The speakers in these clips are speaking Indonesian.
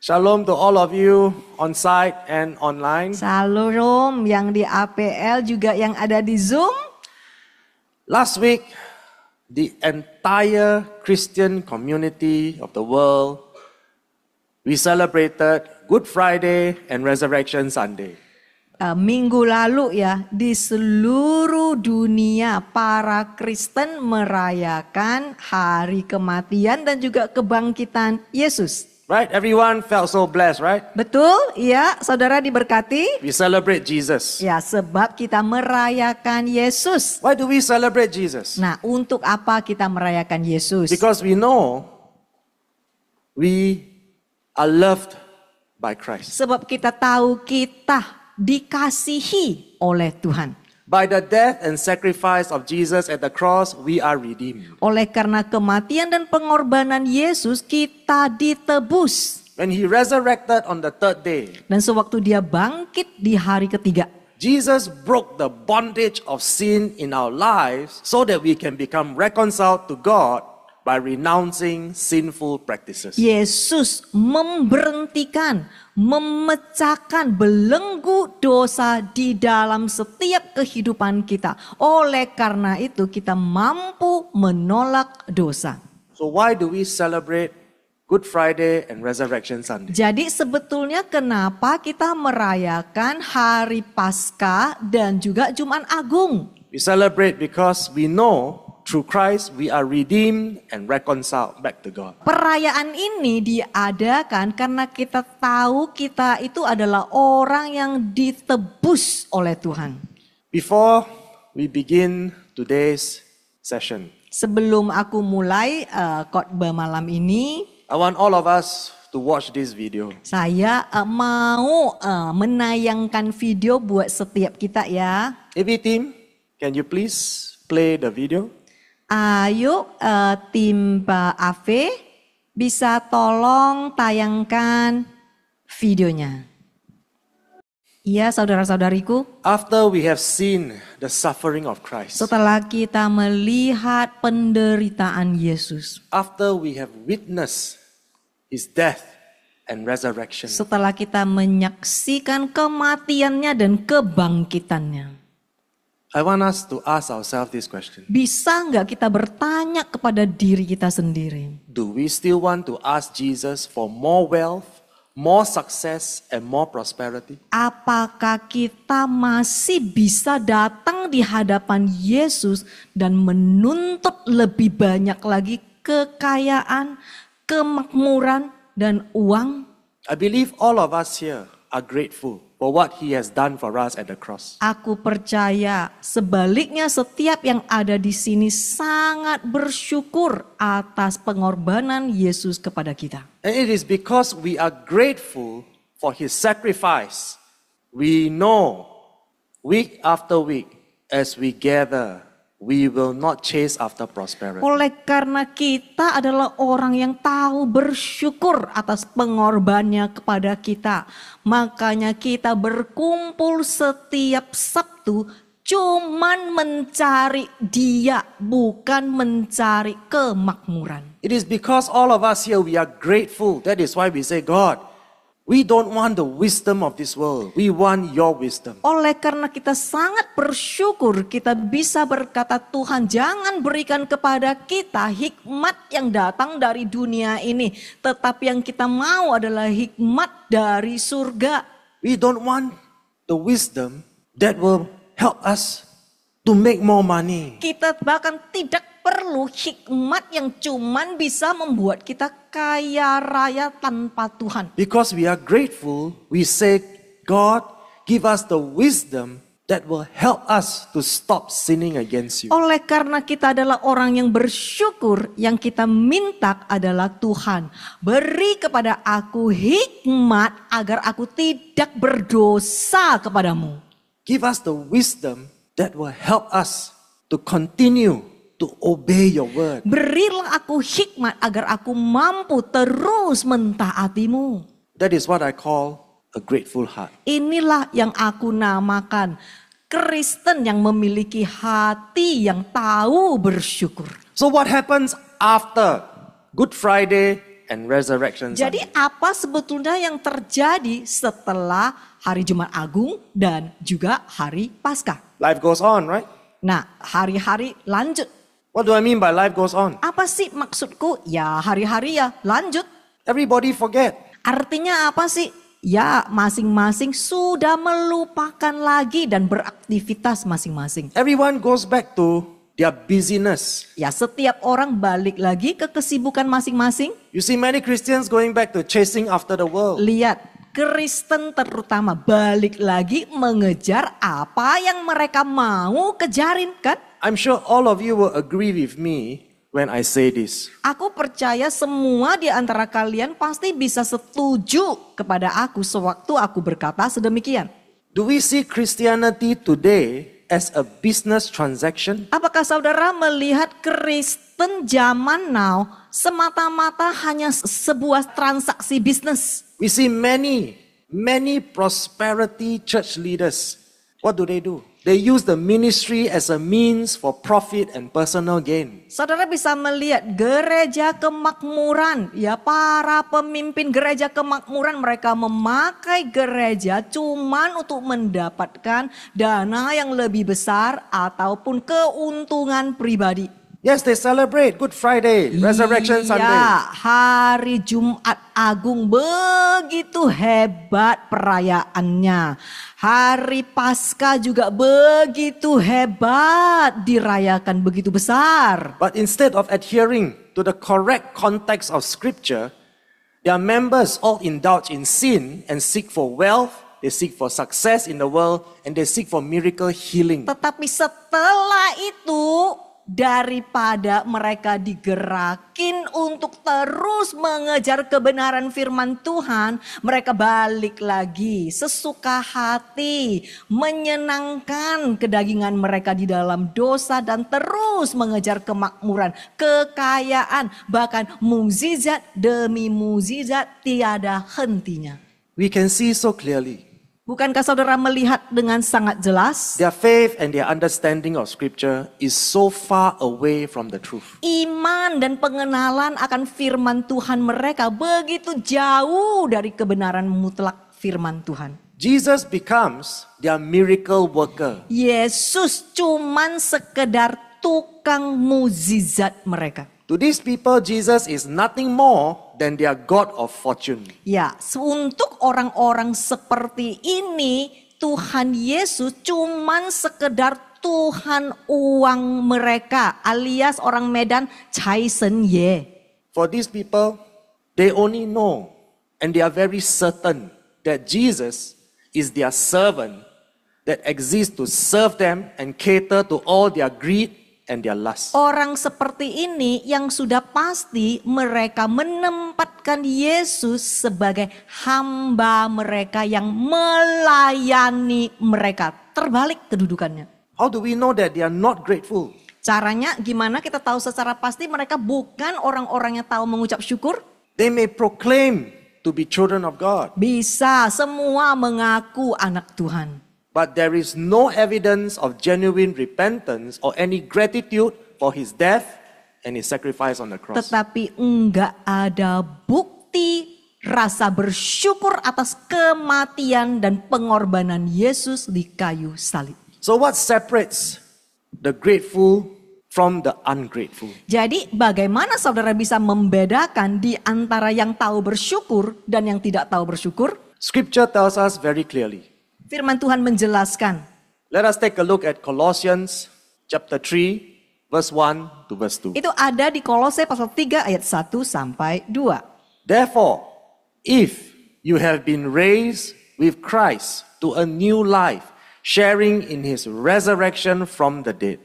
Shalom to all of you on site and online. Shalom yang di APL juga yang ada di Zoom. Last week, the entire Christian community of the world, we celebrated Good Friday and Resurrection Sunday. Minggu lalu ya, di seluruh dunia para Kristen merayakan hari kematian dan juga kebangkitan Yesus. Right? Everyone felt so blessed, right? Betul, ya, saudara diberkati. We celebrate Jesus. Ya, sebab kita merayakan Yesus. Why do we celebrate Jesus? Nah, untuk apa kita merayakan Yesus? Because we know we are loved by Christ. Sebab kita tahu kita dikasihi oleh Tuhan. By the death and sacrifice of Jesus at the cross, we are redeemed. Oleh karena kematian dan pengorbanan Yesus, kita ditebus. When he resurrected on the third day, Dan sewaktu dia bangkit di hari ketiga, Jesus broke the bondage of sin in our lives so that we can become reconciled to God by renouncing sinful practices. Yesus memberhentikan, memecahkan belenggu dosa di dalam setiap kehidupan kita. Oleh karena itu kita mampu menolak dosa. So why do we celebrate Good Friday and Resurrection Sunday? Jadi sebetulnya kenapa kita merayakan hari Paskah dan juga Jumat Agung? We celebrate because we know through Christ we are redeemed and reconciled back to God. Perayaan ini diadakan karena kita tahu kita itu adalah orang yang ditebus oleh Tuhan. Before we begin today's session, Sebelum aku mulai khotbah malam ini, I want all of us to watch this video. saya mau menayangkan video buat setiap kita ya. AV team, can you please play the video? Ayo tim Pak Ave bisa tolong tayangkan videonya. Iya saudara-saudariku, After we have seen the suffering of Christ, setelah kita melihat penderitaan Yesus, after we have witnessed his death and resurrection, setelah kita menyaksikan kematiannya dan kebangkitannya, I want us to ask ourselves this question. bisa nggak kita bertanya kepada diri kita sendiri? Do we still want to ask Jesus for more wealth, more success, and more prosperity? Apakah kita masih bisa datang di hadapan Yesus dan menuntut lebih banyak lagi kekayaan, kemakmuran, dan uang? I believe all of us here are grateful for what he has done for us at the cross. Aku percaya sebaliknya setiap yang ada di sini sangat bersyukur atas pengorbanan Yesus kepada kita. And it is because we are grateful for his sacrifice. We know week after week as we gather, we will not chase after prosperity. Oleh karena kita adalah orang yang tahu bersyukur atas pengorbanannya kepada kita. Makanya kita berkumpul setiap Sabtu cuman mencari Dia, bukan mencari kemakmuran. It is because all of us here, we are grateful. That is why we say, God, we don't want the wisdom of this world. We want your wisdom. Oleh karena kita sangat bersyukur kita bisa berkata, Tuhan jangan berikan kepada kita hikmat yang datang dari dunia ini. Tetapi yang kita mau adalah hikmat dari surga. We don't want the wisdom that will help us to make more money. Kita bahkan tidak perlu hikmat yang cuman bisa membuat kita kaya raya tanpa Tuhan. Because we are grateful, we say, God, give us the wisdom that will help us to stop sinning against you. Oleh karena kita adalah orang yang bersyukur, yang kita minta adalah Tuhan, beri kepada aku hikmat agar aku tidak berdosa kepadamu. Give us the wisdom that will help us to continue to obey your word. Berilah aku hikmat agar aku mampu terus mentaatimu. That is what I call a grateful heart. Inilah yang aku namakan Kristen yang memiliki hati yang tahu bersyukur. So what happens after Good Friday and Resurrection Jadi Sunday. apa sebetulnya yang terjadi setelah hari Jumat Agung dan juga hari Paskah? Life goes on, right? Nah, hari-hari lanjut. What do I mean by life goes on? Apa sih maksudku? Ya hari-hari ya lanjut. Everybody forget. Artinya apa sih? Ya masing-masing sudah melupakan lagi dan beraktivitas masing-masing. Everyone goes back to their busyness. Ya setiap orang balik lagi ke kesibukan masing-masing. You see many Christians going back to chasing after the world. Lihat, Kristen terutama balik lagi mengejar apa yang mereka mau kejarin kan? I'm sure all of you will agree with me when I say this. Aku percaya semua di antara kalian pasti bisa setuju kepada aku sewaktu aku berkata sedemikian. Do we see Christianity today as a business transaction? Apakah saudara melihat Kristen zaman now semata-mata hanya sebuah transaksi bisnis? We see many prosperity church leaders. What do? They use the ministry as a means for profit and personal gain. Saudara bisa melihat gereja kemakmuran, ya para pemimpin gereja kemakmuran mereka memakai gereja cuman untuk mendapatkan dana yang lebih besar ataupun keuntungan pribadi. Yes, they celebrate Good Friday, Resurrection Sunday. Iya, hari Jumat Agung begitu hebat perayaannya. Hari Paskah juga begitu hebat dirayakan begitu besar. But instead of adhering to the correct context of scripture, their members all indulge in sin and seek for wealth, they seek for success in the world, and they seek for miracle healing. Tetapi setelah itu daripada mereka digerakin untuk terus mengejar kebenaran firman Tuhan, mereka balik lagi sesuka hati, menyenangkan kedagingan mereka di dalam dosa dan terus mengejar kemakmuran, kekayaan, bahkan mukjizat demi mukjizat tiada hentinya. We can see so clearly. Bukankah saudara melihat dengan sangat jelas? Their faith and their understanding of scripture is so far away from the truth. Iman dan pengenalan akan firman Tuhan mereka begitu jauh dari kebenaran mutlak firman Tuhan. Jesus becomes their miracle worker. Yesus cuman sekedar tukang mukjizat mereka. To these people, Jesus is nothing more than their God of fortune. Ya, untuk orang-orang seperti ini, Tuhan Yesus cuman sekedar Tuhan uang mereka, alias orang Medan Cai Sen Ye. For these people, they only know and they are very certain that Jesus is their servant that exists to serve them and cater to all their greed and their lust. Orang seperti ini yang sudah pasti mereka menempatkan Yesus sebagai hamba mereka yang melayani mereka. Terbalik kedudukannya. How do we know that they are not grateful? Caranya gimana kita tahu secara pasti mereka bukan orang-orang yang tahu mengucap syukur? They may proclaim to be children of God, Bisa semua mengaku anak Tuhan. but there is no evidence of genuine repentance or any gratitude for his death and his sacrifice on the cross. Tetapi enggak ada bukti rasa bersyukur atas kematian dan pengorbanan Yesus di kayu salib. So what separates the grateful from the ungrateful? Jadi bagaimana saudara bisa membedakan di antara yang tahu bersyukur dan yang tidak tahu bersyukur? Scripture tells us very clearly. Firman Tuhan menjelaskan. Let us take a look at Colossians chapter 3 verse 1 to verse 2. Itu ada di Kolose pasal 3 ayat 1 sampai 2. Therefore, if you have been raised with Christ to a new life, sharing in his resurrection from the dead,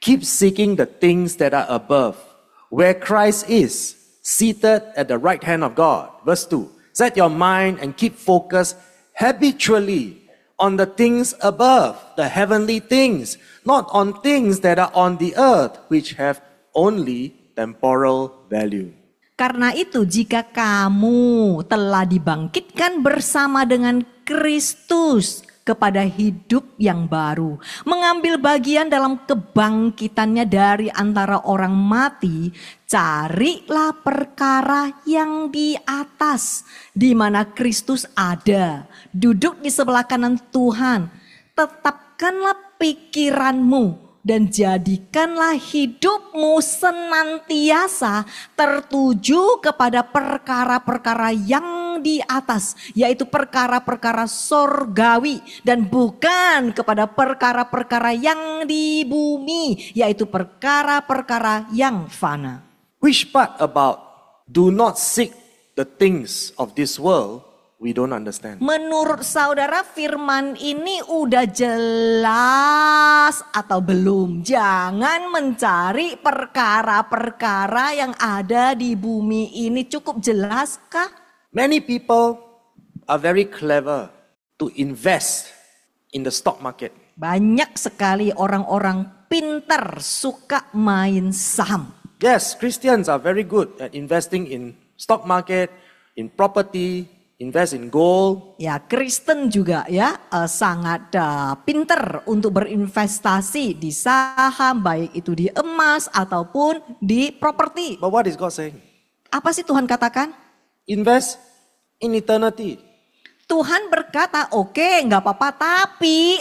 keep seeking the things that are above, where Christ is, seated at the right hand of God. Verse 2. Set your mind and keep focused habitually on the things above, the heavenly things, not on things that are on the earth, which have only temporal value. Karena itu jika kamu telah dibangkitkan bersama dengan Kristus, kepada hidup yang baru. Mengambil bagian dalam kebangkitannya dari antara orang mati, carilah perkara yang di atas, di mana Kristus ada, duduk di sebelah kanan Tuhan. Tetapkanlah pikiranmu dan jadikanlah hidupmu senantiasa tertuju kepada perkara-perkara yang di atas, yaitu perkara-perkara sorgawi, dan bukan kepada perkara-perkara yang di bumi, yaitu perkara-perkara yang fana. Which part about do not seek the things of this world we don't understand? Menurut saudara firman ini udah jelas atau belum? Jangan mencari perkara-perkara yang ada di bumi ini. Cukup jelaskah? Many people are very clever to invest in the stock market. Banyak sekali orang-orang pintar suka main saham. Yes, Christians are very good at investing in stock market, in property, invest in gold. Ya, Kristen juga ya sangat pintar untuk berinvestasi di saham, baik itu di emas ataupun di properti. But what is God saying? Apa sih Tuhan katakan? Invest in eternity. Tuhan berkata, oke, nggak apa-apa,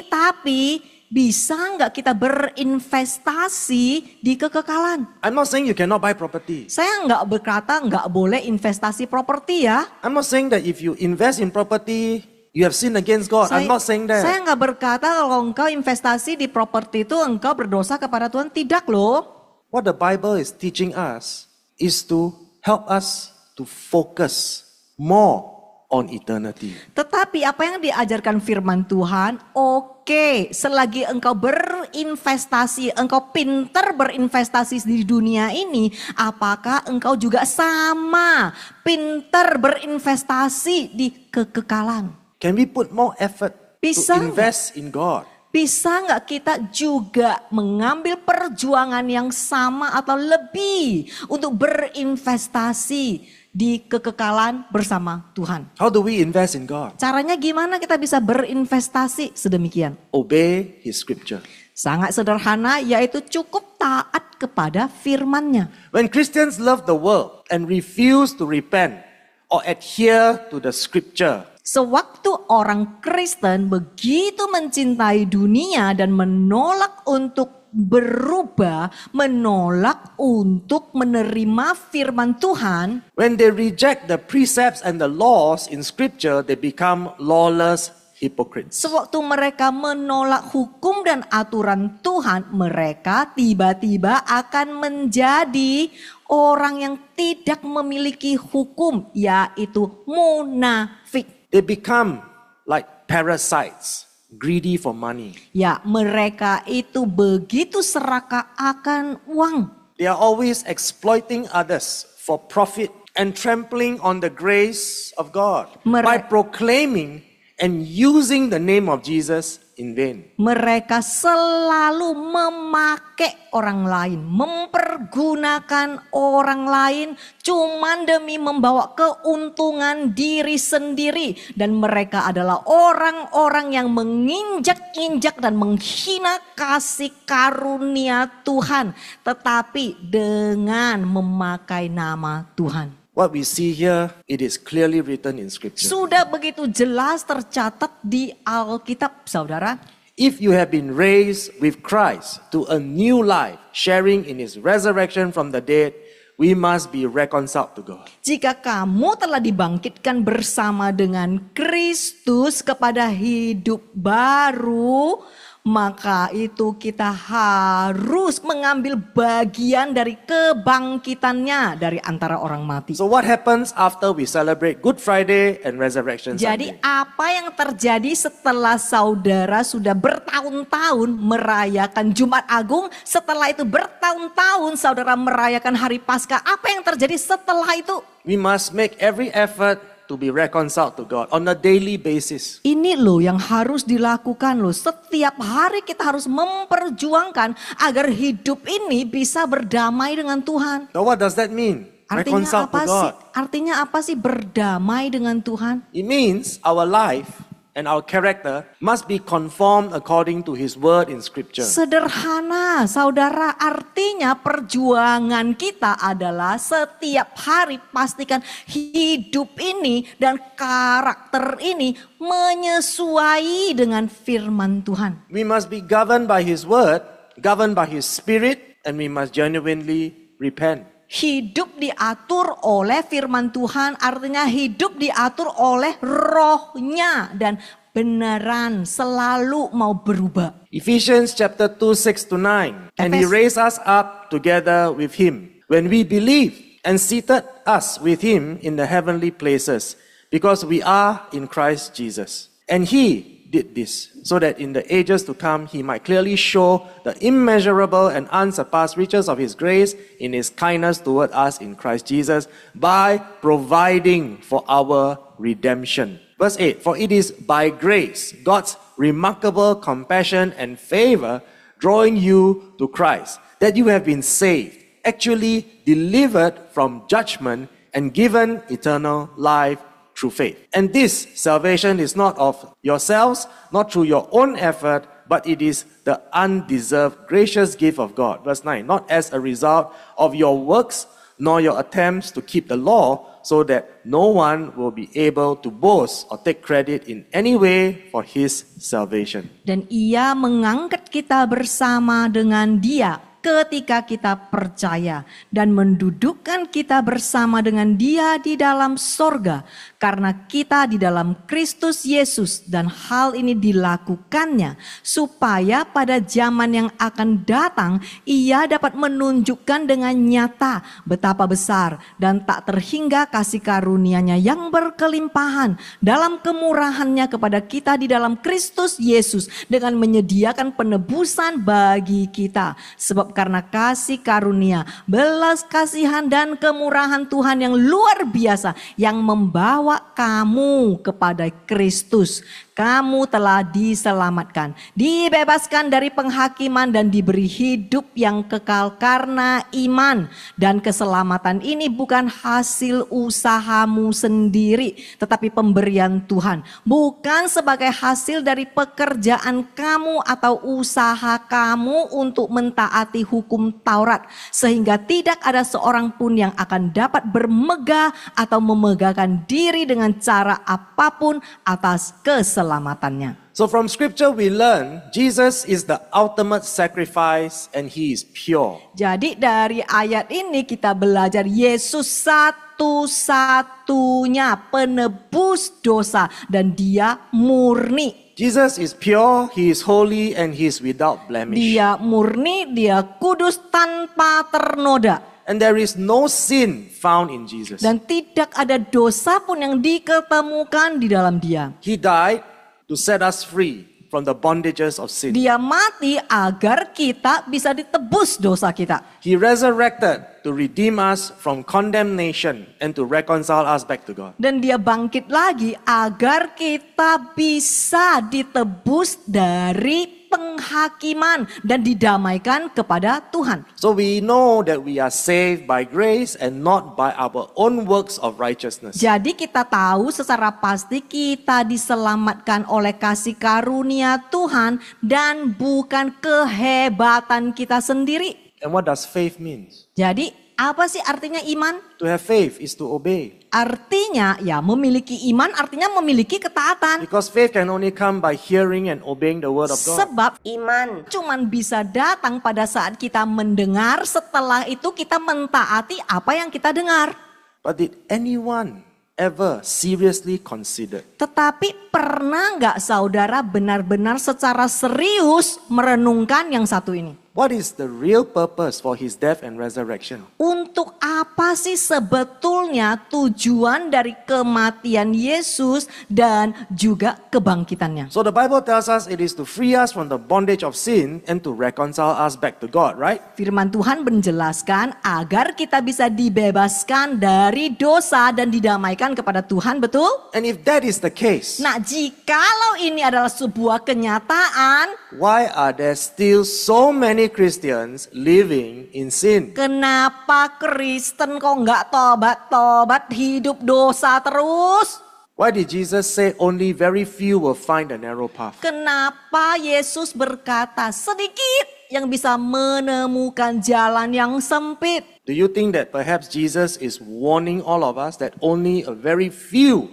tapi bisa nggak kita berinvestasi di kekekalan? I'm not saying you cannot buy property. Saya nggak berkata nggak boleh investasi properti ya. I'm not saying that if you invest in property, you have sinned against God. I'm not saying that. Saya nggak berkata kalau engkau investasi di properti itu engkau berdosa kepada Tuhan. Tidak loh. What the Bible is teaching us is to help us to focus more on eternity. Tetapi apa yang diajarkan firman Tuhan, oke, selagi engkau berinvestasi, engkau pintar berinvestasi di dunia ini, apakah engkau juga sama pintar berinvestasi di kekekalan? Can we put more effort Bisa to invest in God? Bisa nggak kita juga mengambil perjuangan yang sama atau lebih untuk berinvestasi di kekekalan bersama Tuhan? How do we invest in God? Caranya gimana kita bisa berinvestasi sedemikian? Obey His scripture. Sangat sederhana, yaitu cukup taat kepada firman-Nya. When Christians love the world and refuse to repent or adhere to the scripture, Sewaktu orang Kristen begitu mencintai dunia dan menolak untuk berubah, menolak untuk menerima firman Tuhan, when they reject the precepts and the laws in scripture, they become lawless hypocrites. sewaktu mereka menolak hukum dan aturan Tuhan, mereka tiba-tiba akan menjadi orang yang tidak memiliki hukum, yaitu munafik. They become like parasites, greedy for money. Ya, mereka itu begitu serakah akan uang. They are always exploiting others for profit and trampling on the grace of God by proclaiming and using the name of Jesus in vain. Mereka selalu memakai orang lain, mempergunakan orang lain cuman demi membawa keuntungan diri sendiri. Dan mereka adalah orang-orang yang menginjak-injak dan menghina kasih karunia Tuhan, tetapi dengan memakai nama Tuhan. What we see here, it is clearly written in scripture. Sudah begitu jelas tercatat di Alkitab, saudara. If you have been raised with Christ to a new life, sharing in His resurrection from the dead, we must be reconciled to God. Jika kamu telah dibangkitkan bersama dengan Kristus kepada hidup baru, maka itu kita harus mengambil bagian dari kebangkitannya dari antara orang mati. So what happens after we celebrate Good Friday and Resurrection Jadi Sunday? apa yang terjadi setelah saudara sudah bertahun-tahun merayakan Jumat Agung, setelah itu bertahun-tahun saudara merayakan Hari Paskah, apa yang terjadi setelah itu? We must make every effort to be reconciled to God on a daily basis. Ini loh yang harus dilakukan loh. Setiap hari kita harus memperjuangkan agar hidup ini bisa berdamai dengan Tuhan. Now what does that mean? Artinya Reconciled to apa sih? God. Artinya apa sih berdamai dengan Tuhan? It means our life and our character must be conformed according to His word in Scripture. Sederhana, saudara, artinya perjuangan kita adalah setiap hari pastikan hidup ini dan karakter ini menyesuai dengan firman Tuhan. We must be governed by His word, governed by His Spirit, and we must genuinely repent. Hidup diatur oleh firman Tuhan, artinya hidup diatur oleh rohnya dan beneran selalu mau berubah. Ephesians chapter 2, 6-9. And He Ephes- raised us up together with Him when we believed and seated us with Him in the heavenly places because we are in Christ Jesus. And He did this so that in the ages to come He might clearly show the immeasurable and unsurpassed riches of His grace in His kindness toward us in Christ Jesus by providing for our redemption. Verse 8, for it is by grace, God's remarkable compassion and favor drawing you to Christ, that you have been saved, actually delivered from judgment and given eternal life through faith. And this salvation is not of yourselves, not through your own effort, but it is the undeserved gracious gift of God. Verse 9, not as a result of your works, nor your attempts to keep the law, so that no one will be able to boast or take credit in any way for his salvation. Dan Ia mengangkat kita bersama dengan Dia ketika kita percaya dan mendudukkan kita bersama dengan Dia di dalam sorga karena kita di dalam Kristus Yesus, dan hal ini dilakukannya supaya pada zaman yang akan datang Ia dapat menunjukkan dengan nyata betapa besar dan tak terhingga kasih karunia-Nya yang berkelimpahan dalam kemurahan-Nya kepada kita di dalam Kristus Yesus dengan menyediakan penebusan bagi kita. Sebab karena kasih karunia, belas kasihan dan kemurahan Tuhan yang luar biasa yang membawa kamu kepada Kristus, kamu telah diselamatkan, dibebaskan dari penghakiman dan diberi hidup yang kekal karena iman. Dan keselamatan ini bukan hasil usahamu sendiri, tetapi pemberian Tuhan. Bukan sebagai hasil dari pekerjaan kamu atau usaha kamu untuk mentaati hukum Taurat. Sehingga tidak ada seorang pun yang akan dapat bermegah atau memegahkan diri dengan cara apapun atas keselamatannya. So from scripture we learn Jesus is the ultimate sacrifice and He is pure. Jadi dari ayat ini kita belajar Yesus satu-satunya penebus dosa dan Dia murni. Jesus is pure, He is holy, and He is without blemish. Dia murni, Dia kudus tanpa ternoda. And there is no sin found in Jesus. Dan tidak ada dosa pun yang diketemukan di dalam Dia. He died to set us free from the bondages of sin. Dia mati agar kita bisa ditebus dosa kita. He resurrected to redeem us from condemnation and to reconcile us back to God. Dan Dia bangkit lagi agar kita bisa ditebus dari penghakiman dan didamaikan kepada Tuhan. So we know that we are saved by grace and not by our own works of righteousness. Jadi kita tahu secara pasti kita diselamatkan oleh kasih karunia Tuhan dan bukan kehebatan kita sendiri. And what does faith mean? Jadi apa sih artinya iman? To have faith is to obey. Artinya ya memiliki iman artinya memiliki ketaatan. Because faith can only come by hearing and obeying the word of God. Sebab iman cuman bisa datang pada saat kita mendengar, setelah itu kita mentaati apa yang kita dengar. But did anyone ever seriously consider Tetapi pernah nggak saudara benar-benar secara serius merenungkan yang satu ini? what is the real purpose for His death and resurrection? Untuk apa sih sebetulnya tujuan dari kematian Yesus dan juga kebangkitannya? So the Bible tells us it is to free us from the bondage of sin and to reconcile us back to God, right? Firman Tuhan menjelaskan agar kita bisa dibebaskan dari dosa dan didamaikan kepada Tuhan, betul? And if that is the case, Nah, jikalau ini adalah sebuah kenyataan, why are there still so many Christians living in sin? kenapa Kristen kok nggak tobat-tobat hidup dosa terus? Why did Jesus say only very few will find the narrow path? Kenapa Yesus berkata sedikit yang bisa menemukan jalan yang sempit? Do you think that perhaps Jesus is warning all of us that only a very few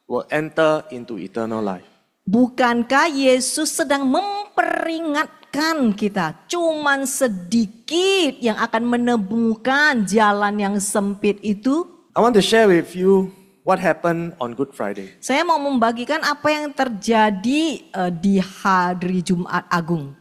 will enter into eternal life? Bukankah Yesus sedang memperingatkan kita, cuman sedikit yang akan menemukan jalan yang sempit itu? I want to share with you what happened on Good Friday. Saya mau membagikan apa yang terjadi di hari Jumat Agung.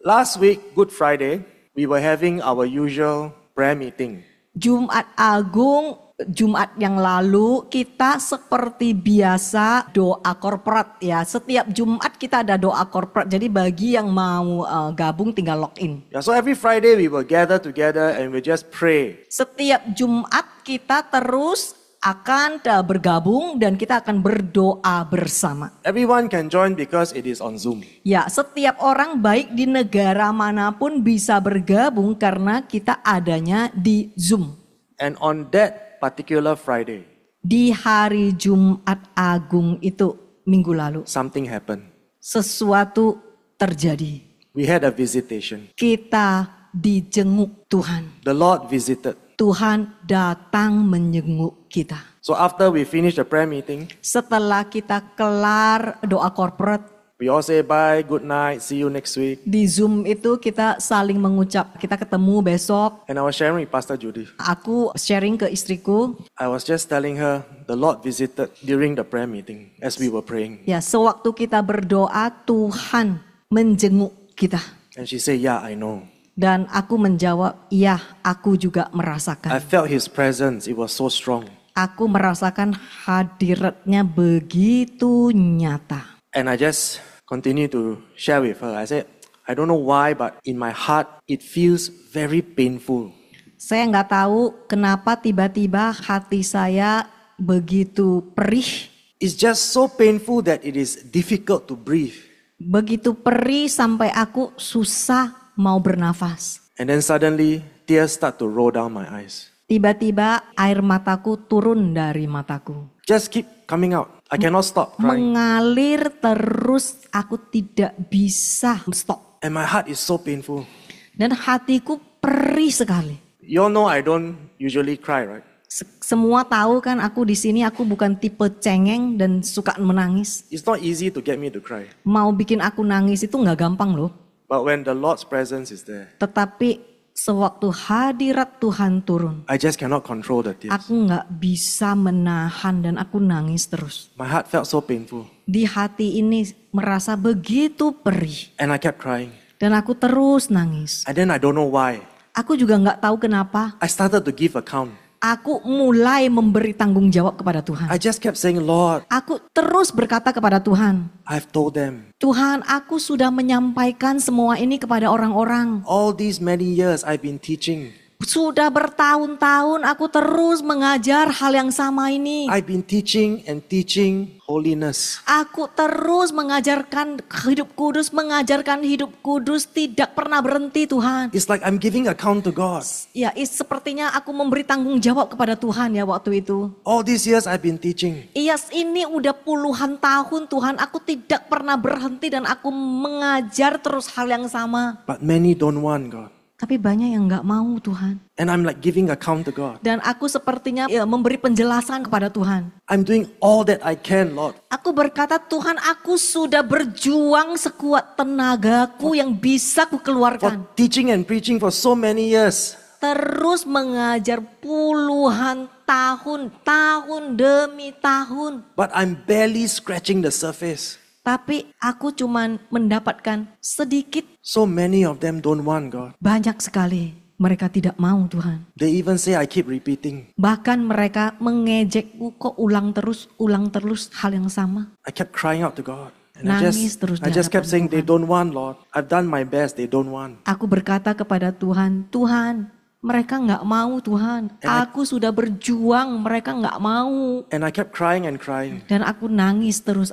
Last week, Good Friday, we were having our usual prayer meeting. Jumat Agung, Jumat yang lalu kita seperti biasa doa korporat ya. Setiap Jumat kita ada doa korporat. Jadi bagi yang mau gabung tinggal login. Yeah, so every Friday we will gather together and we just pray. Setiap Jumat kita terus akan bergabung dan kita akan berdoa bersama. Everyone can join because it is on Zoom. Ya, setiap orang baik di negara manapun bisa bergabung karena kita adanya di Zoom. And on that particular Friday, Di hari Jumat Agung itu minggu lalu, something happened. sesuatu terjadi. We had a visitation. Kita dijenguk Tuhan. The Lord visited. Tuhan datang menjenguk kita. So after we finished the prayer meeting, Setelah kita kelar doa corporate, we all say bye, good night, see you next week. di Zoom itu kita saling mengucap, kita ketemu besok. And I was sharing with Pastor Judy. Aku sharing ke istriku, I was just telling her the Lord visited during the prayer meeting as we were praying. ya sewaktu kita berdoa Tuhan menjenguk kita. And she said, yeah, I know. Dan aku menjawab, iya aku juga I merasakan. felt His presence. It was so strong. Aku merasakan hadiratnya begitu nyata. And I just continue to share with her. I said, I don't know why, but in my heart, it feels very painful. Saya nggak tahu kenapa tiba-tiba hati saya begitu perih. It's just so painful that it is difficult to breathe. Begitu perih sampai aku susah mau bernafas. And then suddenly, tears start to roll down my eyes. Tiba-tiba air mataku turun dari mataku. Just keep coming out. I cannot stop crying. Mengalir terus, aku tidak bisa stop. And my heart is so painful. Dan hatiku perih sekali. You all know I don't usually cry, right? Semua tahu kan aku di sini aku bukan tipe cengeng dan suka menangis. It's not easy to get me to cry. Mau bikin aku nangis itu nggak gampang loh. But when the Lord's presence is there, Tetapi sewaktu hadirat Tuhan turun, I just cannot control the tears. aku nggak bisa menahan dan aku nangis terus. My heart felt so painful. Di hati ini merasa begitu perih And I kept crying. dan aku terus nangis. And then I don't know why. Aku juga nggak tahu kenapa. I started to give account. Aku mulai memberi tanggung jawab kepada Tuhan. I just kept saying, Lord, Aku terus berkata kepada Tuhan, I've told them. Tuhan, aku sudah menyampaikan semua ini kepada orang-orang. All these many years I've been teaching. Sudah bertahun-tahun aku terus mengajar hal yang sama ini. I've been teaching and teaching holiness. Aku terus mengajarkan hidup kudus tidak pernah berhenti Tuhan. It's like I'm giving account to God. Ya, sepertinya aku memberi tanggung jawab kepada Tuhan ya waktu itu. All these years I've been teaching. Iya, ini udah puluhan tahun Tuhan, aku tidak pernah berhenti dan aku mengajar terus hal yang sama. But many don't want God. Tapi banyak yang gak mau Tuhan. And I'm like giving account to God. Dan aku sepertinya memberi penjelasan kepada Tuhan. I'm doing all that I can, Lord. Aku berkata, Tuhan, aku sudah berjuang sekuat tenagaku yang bisa ku For keluarkan. teaching and preaching for so many years. Terus mengajar puluhan tahun, tahun demi tahun. But I'm barely scratching the surface. Tapi aku cuman mendapatkan sedikit. So many of them don't want God. Banyak sekali mereka tidak mau Tuhan. They even say I keep repeating. Bahkan mereka mengejekku, kok ulang terus hal yang sama. I kept crying out to God. And Nangis terus I di just kept hadapan saying they Tuhan. don't want, Lord. I've done my best, they don't want. Aku berkata kepada Tuhan, Tuhan, mereka nggak mau Tuhan. Aku sudah berjuang, mereka nggak mau. And I kept crying and crying. Dan aku nangis terus.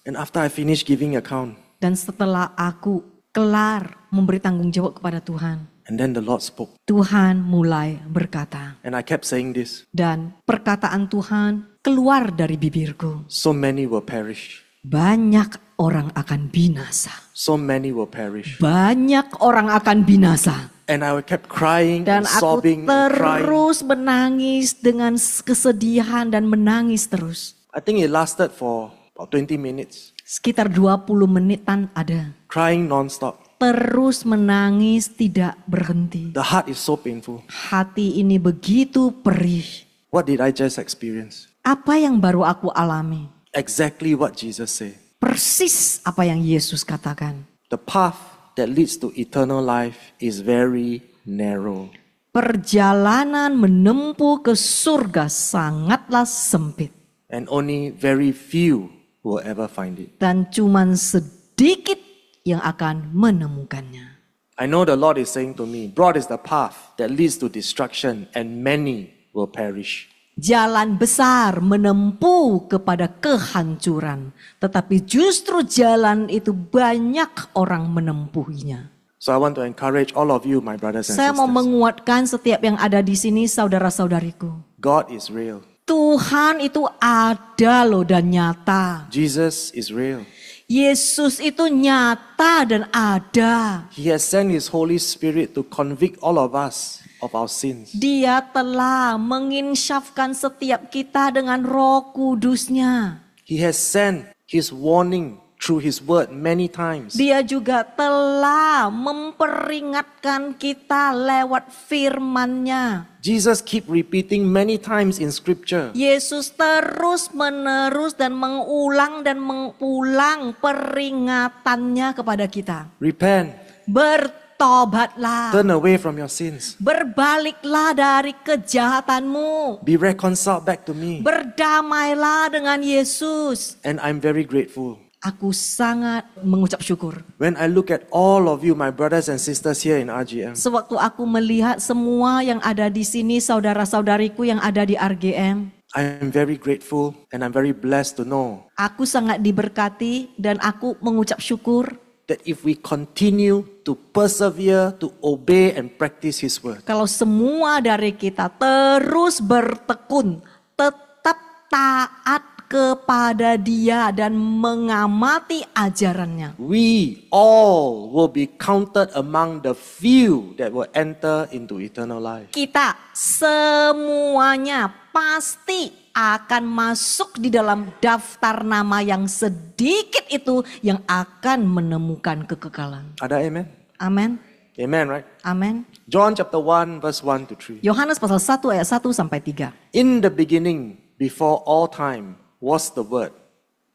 And after I finished giving account, Dan setelah aku kelar memberi tanggung jawab kepada Tuhan, and then the Lord spoke. Tuhan mulai berkata. And I kept saying this. Dan perkataan Tuhan keluar dari bibirku, so many will perish. banyak orang akan binasa. So many will perish. Banyak orang akan binasa. And I kept crying Dan and aku sobbing and crying. terus menangis dengan kesedihan dan menangis terus. I think it lasted for about 20 minutes. Sekitar 20 menitan ada. Crying non-stop. Terus menangis tidak berhenti. The heart is so painful. Hati ini begitu perih. What did I just experience? Apa yang baru aku alami? Exactly what Jesus said. Persis apa yang Yesus katakan. The path that leads to eternal life is very narrow. Perjalanan menempuh ke surga sangatlah sempit. And only very few will ever find it. Dan cuman sedikit yang akan menemukannya. I know the Lord is saying to me, broad is the path that leads to destruction and many will perish. Jalan besar menempuh kepada kehancuran. Tetapi justru jalan itu banyak orang menempuhinya. So I want to encourage all of you, my brothers and Saya mau sisters. menguatkan setiap yang ada di sini saudara-saudariku. God is real. Tuhan itu ada loh dan nyata. Jesus is real. Yesus itu nyata dan ada. He has sent His Holy Spirit to convict all of us of our sins. Dia telah menginsyafkan setiap kita dengan Roh Kudusnya. He has sent His warning through His word many times. Dia juga telah memperingatkan kita lewat firman-Nya. Jesus keep repeating many times in scripture. Yesus terus menerus dan mengulang peringatannya kepada kita. Repent. Bertobatlah. Turn away from your sins. Berbaliklah dari kejahatanmu. Be reconciled back to me. Berdamailah dengan Yesus. And I'm very grateful. Aku sangat mengucap syukur. When I look at all of you, my brothers and sisters here in RGM, Sewaktu aku melihat semua yang ada di sini, saudara-saudariku yang ada di RGM, I am very grateful and I'm very blessed to know aku sangat diberkati dan aku mengucap syukur that if we continue to persevere, to obey and practice His word, kalau semua dari kita terus bertekun, tetap taat kepada Dia dan mengamati ajarannya. we all will be counted among the few that will enter into eternal life. Kita semuanya pasti akan masuk di dalam daftar nama yang sedikit itu yang akan menemukan kekekalan. Ada amen? Amin. Amen, right? Amin. John chapter 1 verse 1 to 3. Yohanes pasal 1 ayat 1 sampai 3. In the beginning, before all time, was the Word,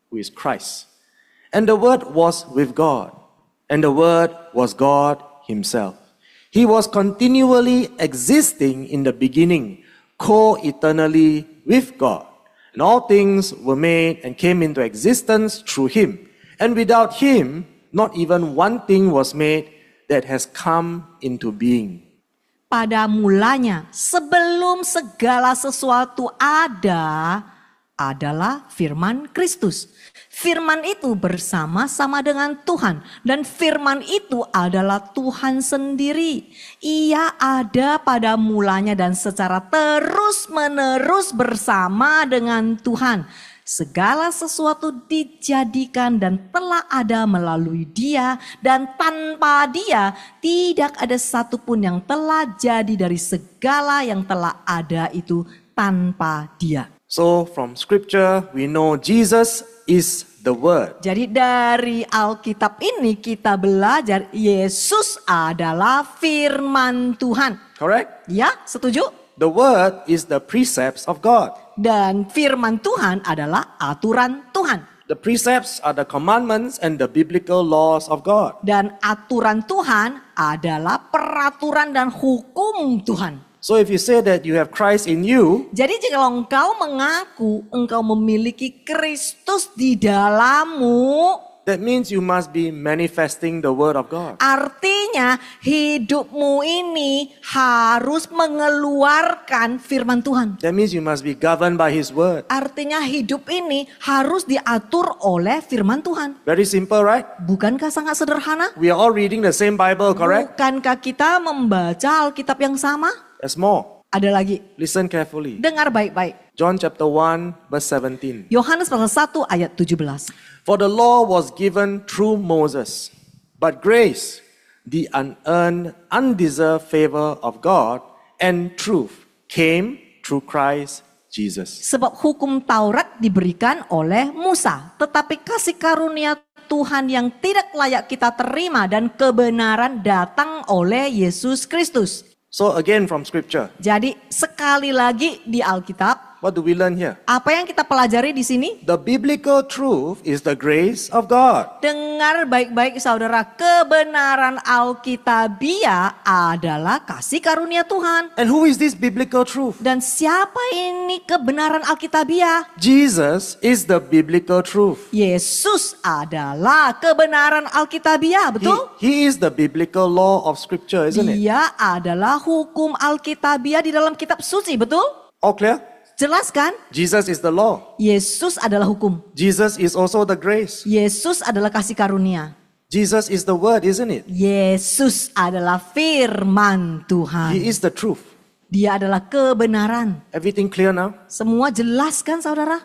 who is Christ. And the Word was with God, and the Word was God Himself. He was continually existing in the beginning, co-eternally with God. And all things were made and came into existence through Him. And without Him, not even one thing was made that has come into being. Pada mulanya, sebelum segala sesuatu ada, adalah firman Kristus. Firman itu bersama-sama dengan Tuhan. Dan firman itu adalah Tuhan sendiri. Ia ada pada mulanya dan secara terus-menerus bersama dengan Tuhan. Segala sesuatu dijadikan dan telah ada melalui Dia. Dan tanpa Dia tidak ada satupun yang telah jadi dari segala yang telah ada itu tanpa Dia. So from scripture, we know Jesus is the Word. Jadi dari Alkitab ini kita belajar Yesus adalah firman Tuhan. Correct? Ya, setuju? The Word is the precepts of God. Dan firman Tuhan adalah aturan Tuhan. The precepts are the commandments and the biblical laws of God. Dan aturan Tuhan adalah peraturan dan hukum Tuhan. So if you say that you have Christ in you, Jadi jika engkau mengaku engkau memiliki Kristus di dalammu, that means you must be manifesting the Word of God. artinya hidupmu ini harus mengeluarkan firman Tuhan. That means you must be governed by His Word. Artinya hidup ini harus diatur oleh firman Tuhan. Very simple, right? Bukankah sangat sederhana? We are all reading the same Bible, correct? Bukankah kita membaca Alkitab yang sama? There's more. Ada lagi. Listen carefully. Dengar baik-baik. John chapter 1 verse 17. Yohanes pasal 1 ayat 17. For the law was given through Moses, but grace, the unearned, undeserved favor of God, and truth came through Christ Jesus. Sebab hukum Taurat diberikan oleh Musa, tetapi kasih karunia Tuhan yang tidak layak kita terima dan kebenaran datang oleh Yesus Kristus. So again from scripture, Jadi sekali lagi di Alkitab, what do we learn here? apa yang kita pelajari di sini? The biblical truth is the grace of God. Dengar baik-baik saudara, kebenaran Alkitabiah adalah kasih karunia Tuhan. And who is this biblical truth? Dan siapa ini kebenaran Alkitabiah? Jesus is the biblical truth. Yesus adalah kebenaran Alkitabiah, betul? He is the biblical law of scripture, isn't it? Dia adalah hukum Alkitabiah di dalam kitab suci, betul? All clear? Jelas kan? Jesus is the law. Yesus adalah hukum. Jesus is also the grace. Yesus adalah kasih karunia. Jesus is the word, isn't it? Yesus adalah firman Tuhan. He is the truth. Dia adalah kebenaran. Everything clear now? Semua jelas kan saudara?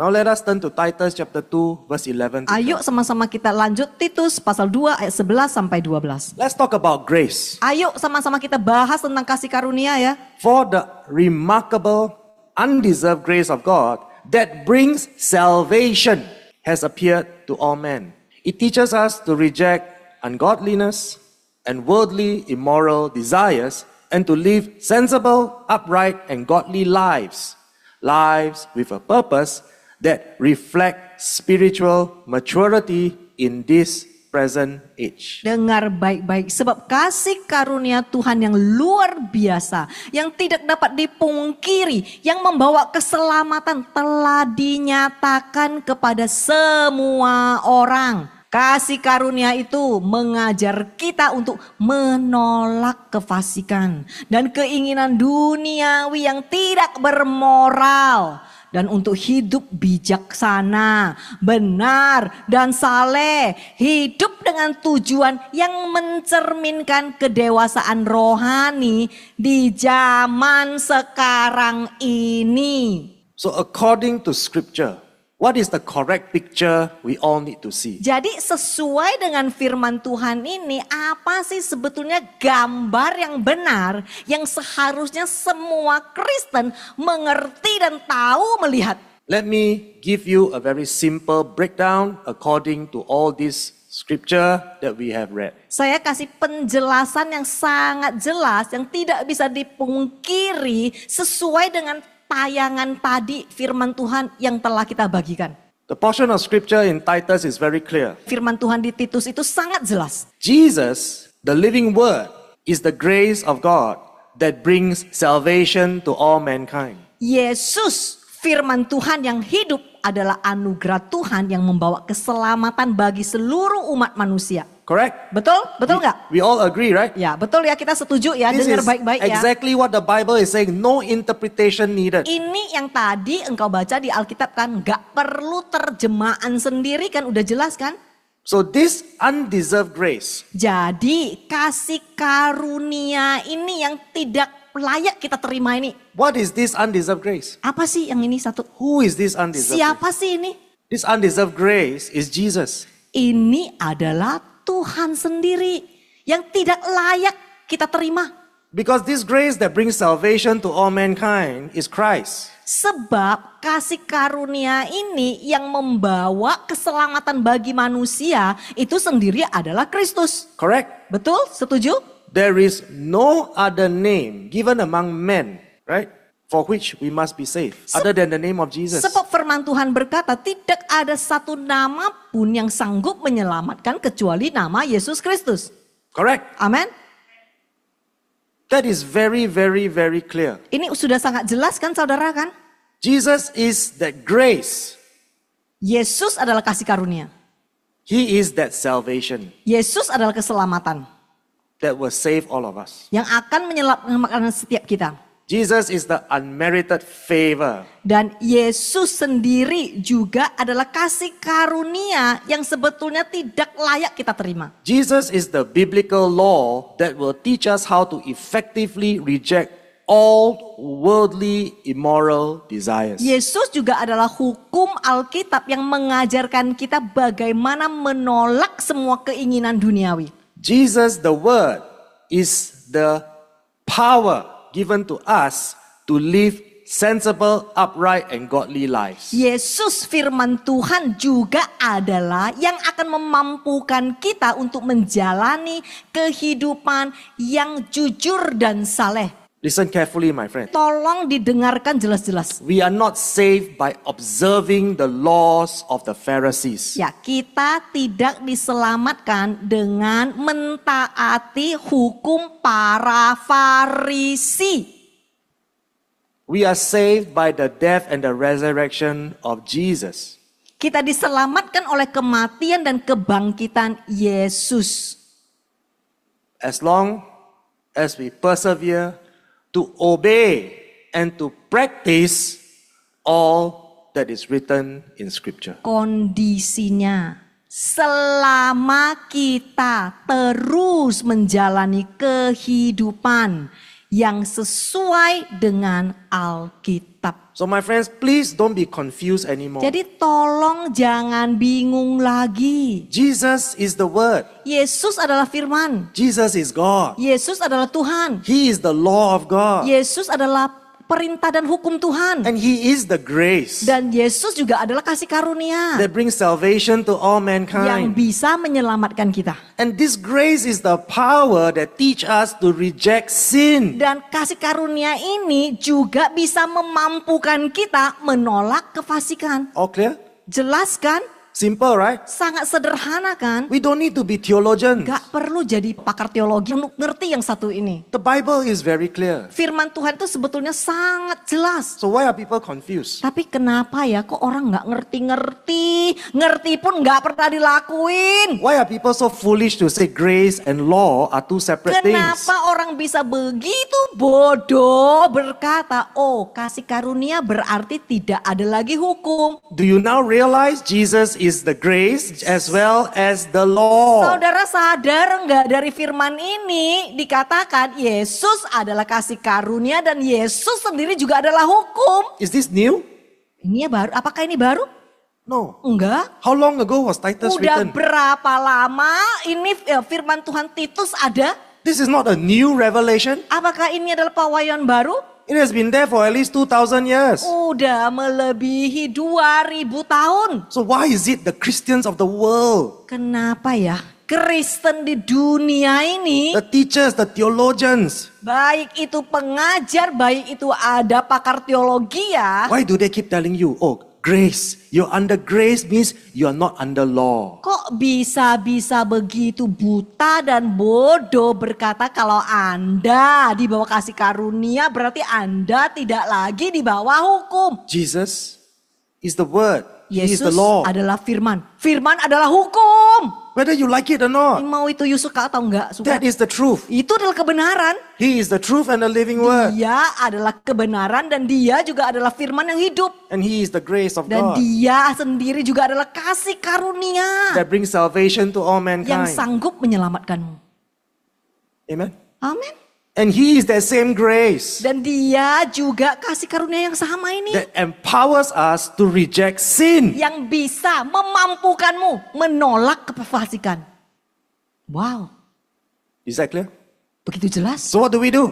Now let us turn to Titus chapter 2 verse 11 to Ayo 12. sama-sama kita lanjut Titus pasal 2 ayat 11 sampai 12. Let's talk about grace. Ayo sama-sama kita bahas tentang kasih karunia ya. For the remarkable, undeserved grace of God that brings salvation has appeared to all men. It teaches us to reject ungodliness and worldly, immoral desires and to live sensible, upright, and godly lives. Lives with a purpose that reflect spiritual maturity in this present age. Dengar baik-baik, sebab kasih karunia Tuhan yang luar biasa, yang tidak dapat dipungkiri, yang membawa keselamatan telah dinyatakan kepada semua orang. Kasih karunia itu mengajar kita untuk menolak kefasikan dan keinginan duniawi yang tidak bermoral. Dan untuk hidup bijaksana, benar, dan saleh. Hidup dengan tujuan yang mencerminkan kedewasaan rohani di zaman sekarang ini. So according to scripture, what is the correct picture we all need to see? Jadi sesuai dengan firman Tuhan ini, apa sih sebetulnya gambar yang benar yang seharusnya semua Kristen mengerti dan tahu melihat? Let me give you a very simple breakdown according to all this scripture that we have read. Saya kasih penjelasan yang sangat jelas yang tidak bisa dipungkiri sesuai dengan tayangan tadi firman Tuhan yang telah kita bagikan. The portion of scripture in Titus is very clear. Firman Tuhan di Titus itu sangat jelas. Jesus, the living word, is the grace of God that brings salvation to all mankind. Yesus, firman Tuhan yang hidup adalah anugerah Tuhan yang membawa keselamatan bagi seluruh umat manusia. Correct? Betul? Betul nggak? We all agree, right? Ya, betul ya, kita setuju ya, This dengar is baik-baik ya. exactly what the Bible is saying. No interpretation needed. Ini yang tadi engkau baca di Alkitab kan, nggak perlu terjemahan sendiri kan, udah jelas kan? So this undeserved grace, Jadi kasih karunia ini yang tidak layak kita terima ini. what is this undeserved grace? Apa sih yang ini satu? Who is this undeserved grace? Siapa sih ini? This undeserved grace is Jesus. Ini adalah Tuhan sendiri yang tidak layak kita terima. Because this grace that brings salvation to all mankind is Christ. Sebab kasih karunia ini yang membawa keselamatan bagi manusia itu sendiri adalah Kristus. Correct? Betul? Setuju? There is no other name given among men, right? For which we must be saved, other than the name of Jesus. Sebab firman Tuhan berkata tidak ada satu nama pun yang sanggup menyelamatkan kecuali nama Yesus Kristus. Correct? Amin. That is very, very, very clear. Ini sudah sangat jelas kan saudara kan? Jesus is that grace. Yesus adalah kasih karunia. He is that salvation Yesus adalah keselamatan that will save all of us. yang akan menyelamatkan setiap kita. Jesus is the unmerited favor. Dan Yesus sendiri juga adalah kasih karunia yang sebetulnya tidak layak kita terima. Jesus is the biblical law that will teach us how to effectively reject all worldly immoral desires. Yesus juga adalah hukum Alkitab yang mengajarkan kita bagaimana menolak semua keinginan duniawi. Jesus, the Word, is the power given to us to live sensible, upright, and godly lives. Yesus firman Tuhan juga adalah yang akan memampukan kita untuk menjalani kehidupan yang jujur dan saleh. Listen carefully, my friend. Tolong didengarkan jelas-jelas. We are not saved by observing the laws of the Pharisees. Ya, kita tidak diselamatkan dengan mentaati hukum para Farisi. We are saved by the death and the resurrection of Jesus. Kita diselamatkan oleh kematian dan kebangkitan Yesus. As long as we persevere to obey and to practice all that is written in Scripture. Kondisinya, selama kita terus menjalani kehidupan yang sesuai dengan Alkitab. So my friends, please don't be confused anymore. Jadi tolong jangan bingung lagi. Jesus is the Word. Yesus adalah firman. Jesus is God. Yesus adalah Tuhan. He is the law of God. Yesus adalah perintah dan hukum Tuhan. And He is the grace Dan Yesus juga adalah kasih karunia that brings salvation to all yang mankind. bisa menyelamatkan kita. And this grace is the power that teach us to reject sin. Dan kasih karunia ini juga bisa memampukan kita menolak kefasikan. All clear? Jelas kan? Simple, right? Sangat sederhana kan? We don't need to be theologians. Gak perlu jadi pakar teologi untuk ngerti yang satu ini. The Bible is very clear. Firman Tuhan itu sebetulnya sangat jelas. So why are people confused? Tapi kenapa ya kok orang gak ngerti-ngerti? Ngerti pun gak pernah dilakuin. Why are people so foolish to say grace and law are two separate things? Kenapa orang bisa begitu bodoh berkata, oh kasih karunia berarti tidak ada lagi hukum. Do you now realize Jesus is the grace as well as the law? Saudara sadar enggak dari firman ini dikatakan Yesus adalah kasih karunia dan Yesus sendiri juga adalah hukum. Is this new? Ini ya baru, apakah ini baru? No. Enggak. How long ago was Titus Udah written? berapa lama ini firman Tuhan Titus ada? This is not a new revelation. Apakah ini adalah pewahyuan baru? It has been there for at least 2,000 years. Udah melebihi 2000 tahun. So why is it the Christians of the world, Kenapa ya Kristen di dunia ini, the teachers, the theologians, baik itu pengajar, baik itu ada pakar teologi ya, why do they keep telling you, oh, grace, you're under grace means you are not under law? kok bisa-bisa begitu buta dan bodoh berkata kalau Anda di bawah kasih karunia berarti Anda tidak lagi di bawah hukum. Jesus is the word. He is the Yesus law. adalah firman. Firman adalah hukum. Whether you like it or not, Mau itu you suka atau enggak suka. that is the truth. Itu adalah kebenaran. He is the truth and the living word. Dia adalah kebenaran dan dia juga adalah firman yang hidup. And He is the grace of Dan God dia sendiri juga adalah kasih karunia that brings salvation to all yang mankind. sanggup menyelamatkanmu. Amen. Amin. And He is that same grace Dan dia juga kasih karunia yang sama ini. that empowers us to reject sin. Yang bisa memampukanmu menolak kefasikan. Wow, Is that clear? begitu jelas. So what do we do?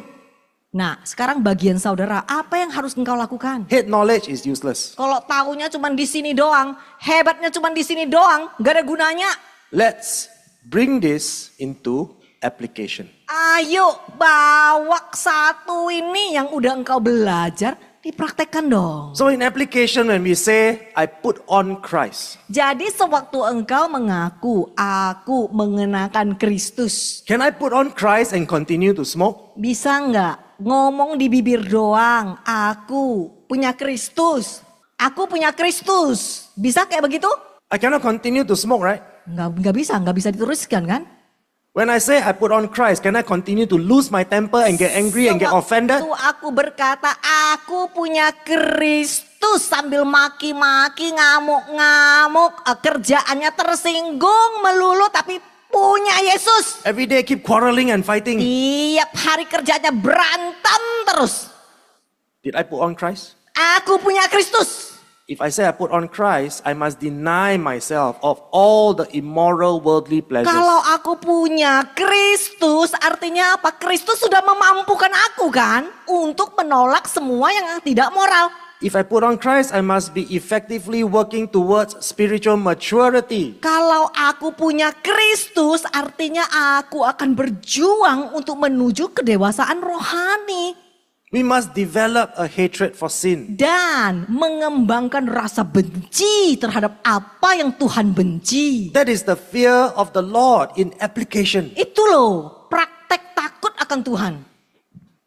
Nah, sekarang bagian saudara, apa yang harus engkau lakukan? Head knowledge is useless. Kalau taunya cuma di sini doang, hebatnya cuma di sini doang, gak ada gunanya. Let's bring this into application. Ayo bawa satu ini yang udah engkau belajar, dipraktekkan dong. So in application, when we say, I put on Christ, Jadi sewaktu engkau mengaku, aku mengenakan Kristus. can I put on Christ and continue to smoke? Bisa nggak ngomong di bibir doang, aku punya Kristus. Aku punya Kristus. Bisa kayak begitu? I cannot continue to smoke, right? Nggak bisa diteruskan kan? When I say I put on Christ, can I continue to lose my temper and get angry and get offended? Sewaktu aku berkata, aku punya Kristus sambil maki-maki, ngamuk-ngamuk, kerjaannya tersinggung melulu, tapi punya Yesus. Every day keep quarreling and fighting. Tiap hari kerjanya berantem terus. Did I put on Christ? Aku punya Kristus. If I say I put on Christ, I must deny myself of all the immoral worldly pleasures. Kalau aku punya Kristus, artinya apa? Kristus sudah memampukan aku kan untuk menolak semua yang tidak moral. If I put on Christ, I must be effectively working towards spiritual maturity. Kalau aku punya Kristus, artinya aku akan berjuang untuk menuju kedewasaan rohani. We must develop a hatred for sin. Dan mengembangkan rasa benci terhadap apa yang Tuhan benci. That is the fear of the Lord in application. Itu loh, praktek takut akan Tuhan.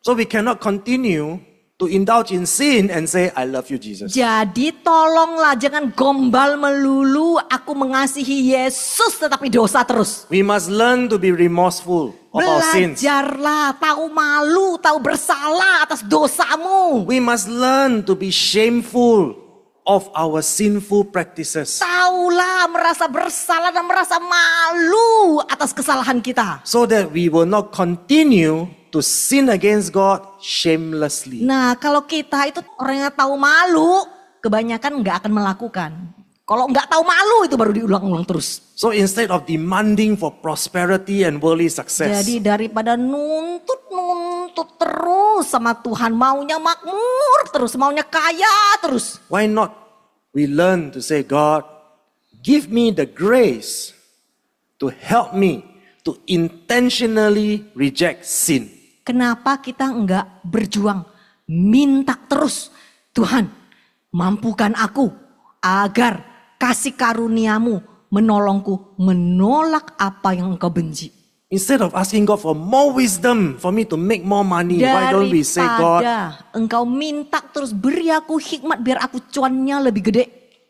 So we cannot continue to indulge in sin and say, I love you, Jesus. Jadi tolonglah jangan gombal melulu aku mengasihi Yesus tetapi dosa terus. We must learn to be remorseful of our sins. Belajarlah tahu malu, tahu bersalah atas dosamu. We must learn to be shameful of our sinful practices. Taulah merasa bersalah dan merasa malu atas kesalahan kita. So that we will not continue to sin against God shamelessly. Nah, kalau kita itu orang yang tahu malu, kebanyakan nggak akan melakukan. Kalau nggak tahu malu itu baru diulang-ulang terus. So instead of demanding for prosperity and worldly success, Jadi daripada nuntut terus sama Tuhan, maunya makmur terus, maunya kaya terus. why not we learn to say, God, give me the grace to help me to intentionally reject sin. Kenapa kita enggak berjuang, minta terus, Tuhan mampukan aku agar kasih karuniamu menolongku menolak apa yang engkau benci. Instead of asking God for more wisdom for me to make more money, why don't we say, God, Daripada engkau minta terus beri aku hikmat biar aku cuannya lebih gede.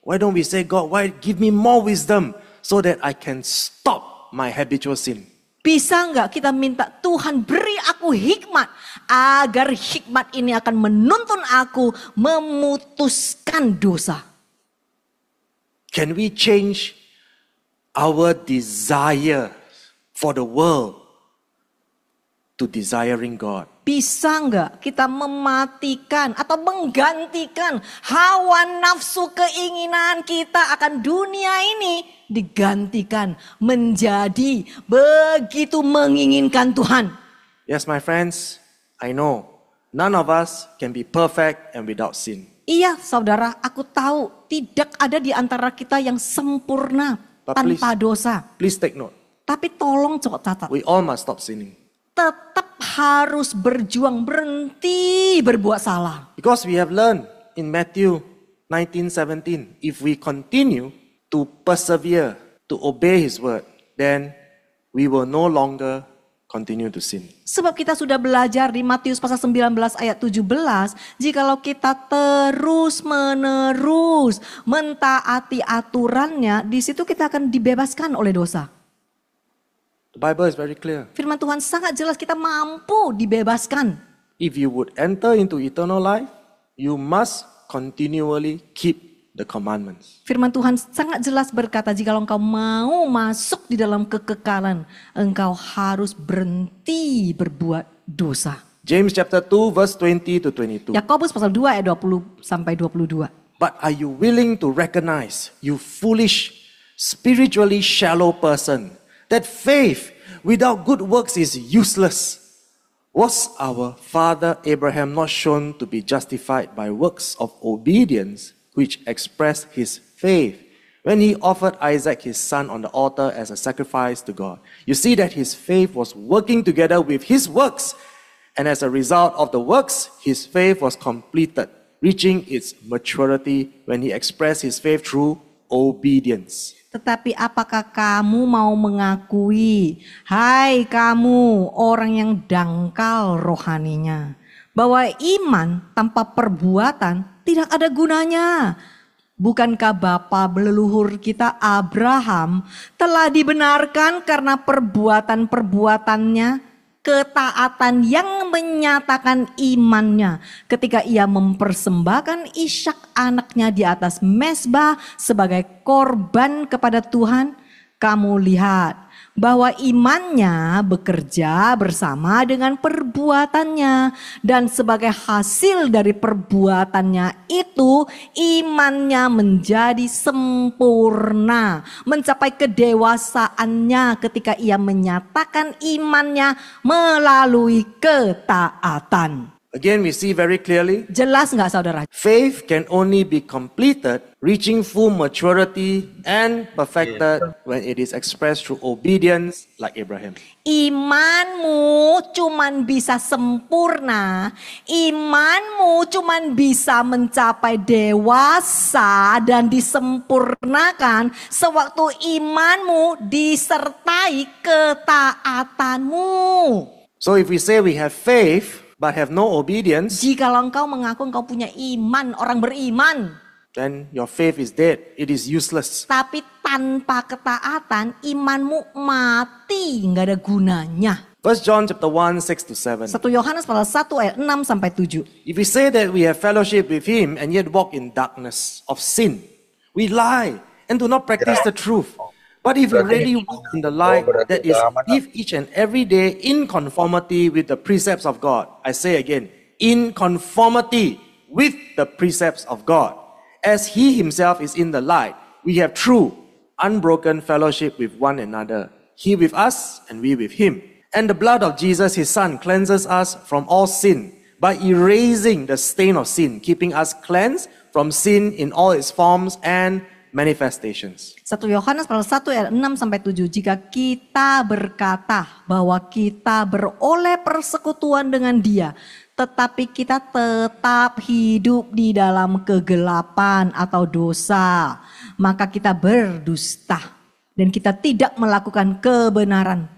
why don't we say, God, why give me more wisdom so that I can stop my habitual sin? Bisa enggak kita minta Tuhan beri aku hikmat agar hikmat ini akan menuntun aku memutuskan dosa. Can we change our desire for the world to desiring God? Bisa enggak kita mematikan atau menggantikan hawa nafsu keinginan kita akan dunia ini digantikan menjadi begitu menginginkan Tuhan. Yes, my friends, I know none of us can be perfect and without sin. Iya saudara, aku tahu tidak ada di antara kita yang sempurna But tanpa dosa. Please take note. Tapi tolong coba catat. We all must stop sinning. Tetap harus berjuang, berhenti berbuat salah. Because we have learned in Matthew 19:17, if we continue to persevere, to obey His word, then we will no longer continue to sin. Sebab kita sudah belajar di Matius pasal 19 ayat 17, jikalau kita terus menerus mentaati aturannya, di situ kita akan dibebaskan oleh dosa. The Bible is very clear. Firman Tuhan sangat jelas kita mampu dibebaskan. If you would enter into eternal life, you must continually keep the commandments. Firman Tuhan sangat jelas berkata, jikalau engkau mau masuk di dalam kekekalan, engkau harus berhenti berbuat dosa. James chapter 2 verse 20 to 22. Yakobus pasal 2 ayat 20 sampai 22. But are you willing to recognize, you foolish, spiritually shallow person, that faith without good works is useless? Was our father Abraham not shown to be justified by works of obedience, which expressed his faith when he offered Isaac his son on the altar as a sacrifice to God? You see that his faith was working together with his works, and as a result of the works, his faith was completed, reaching its maturity when he expressed his faith through obedience. Tetapi apakah kamu mau mengakui, hai kamu orang yang dangkal rohaninya, bahwa iman tanpa perbuatan tidak ada gunanya? Bukankah bapa leluhur kita Abraham telah dibenarkan karena perbuatan-perbuatannya, ketaatan yang menyatakan imannya ketika ia mempersembahkan Ishak anaknya di atas mezbah sebagai korban kepada Tuhan? Kamu lihat bahwa imannya bekerja bersama dengan perbuatannya, dan sebagai hasil dari perbuatannya itu imannya menjadi sempurna, mencapai kedewasaannya ketika ia menyatakan imannya melalui ketaatan. Again, we see very clearly, Jelas nggak saudara? faith can only be completed, reaching full maturity and perfected when it is expressed through obedience like Abraham. Imanmu cuman bisa sempurna, imanmu cuman bisa mencapai dewasa dan disempurnakan sewaktu imanmu disertai ketaatanmu. So if we say we have faith but have no obedience, Jikalau engkau mengaku engkau punya iman, orang beriman, then your faith is dead. It is useless. tapi tanpa ketaatan imanmu mati, nggak ada gunanya. 1 John chapter 1, 6 to 7. 1 Yohanes pasal 1 ayat 6 sampai 7. If we say that we have fellowship with him and yet walk in darkness of sin, we lie and do not practice the truth. But if we really walk in the light, that is, live each and every day in conformity with the precepts of God. I say again, in conformity with the precepts of God. As he himself is in the light, we have true, unbroken fellowship with one another. He with us and we with him. And the blood of Jesus, his son, cleanses us from all sin by erasing the stain of sin, keeping us cleansed from sin in all its forms and manifestations. 1 Yohanes pasal 1 ayat 6 sampai 7. Jika kita berkata bahwa kita beroleh persekutuan dengan Dia, tetapi kita tetap hidup di dalam kegelapan atau dosa, maka kita berdusta dan kita tidak melakukan kebenaran.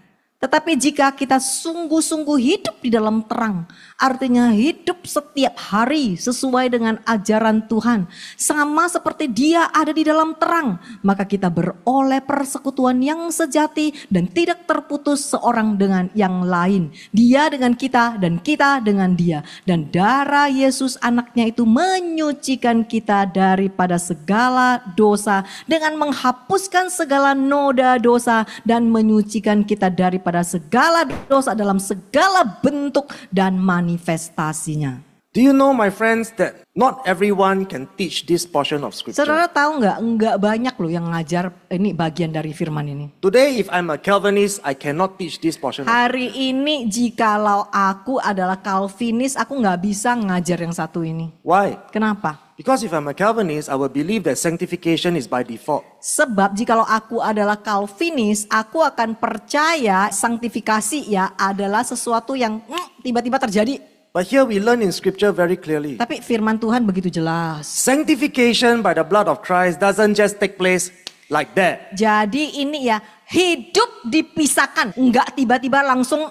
Tetapi jika kita sungguh-sungguh hidup di dalam terang, artinya hidup setiap hari sesuai dengan ajaran Tuhan, sama seperti Dia ada di dalam terang, maka kita beroleh persekutuan yang sejati dan tidak terputus seorang dengan yang lain. Dia dengan kita dan kita dengan Dia. Dan darah Yesus anaknya itu menyucikan kita daripada segala dosa dengan menghapuskan segala noda dosa dan menyucikan kita daripada segala dosa dalam segala bentuk dan manifestasinya. Do you know, my friends, that not everyone can teach this portion of scripture? Saudara tahu nggak? Enggak banyak loh yang ngajar ini bagian dari firman ini. Today, if I'm a Calvinist, I cannot teach this portion. Hari ini jikalau aku adalah Calvinis, aku nggak bisa ngajar yang satu ini. Why? Kenapa? Because if I'm a Calvinist, I will believe that sanctification is by default. Sebab jikalau aku adalah Calvinis, aku akan percaya sanktifikasi ya adalah sesuatu yang tiba-tiba terjadi. But here we learn in scripture very clearly. Tapi firman Tuhan begitu jelas. Sanctification by the blood of Christ doesn't just take place like that. Jadi ini ya hidup dipisahkan, enggak tiba-tiba langsung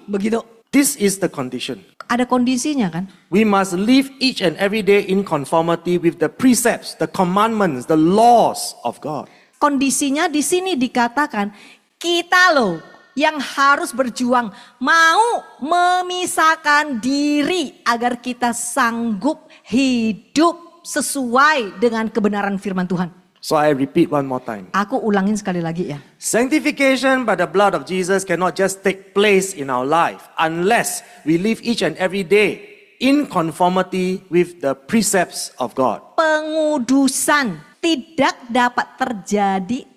begitu. This is the condition. Ada kondisinya kan? We must live each and every day in conformity with the precepts, the commandments, the laws of God. Kondisinya di sini dikatakan kita loh yang harus berjuang mau memisahkan diri agar kita sanggup hidup sesuai dengan kebenaran firman Tuhan. So I repeat one more time. Aku ulangin sekali lagi ya. Sanctification by the blood of Jesus cannot just take place in our life unless we live each and every day in conformity with the precepts of God. Pengudusan tidak dapat terjadi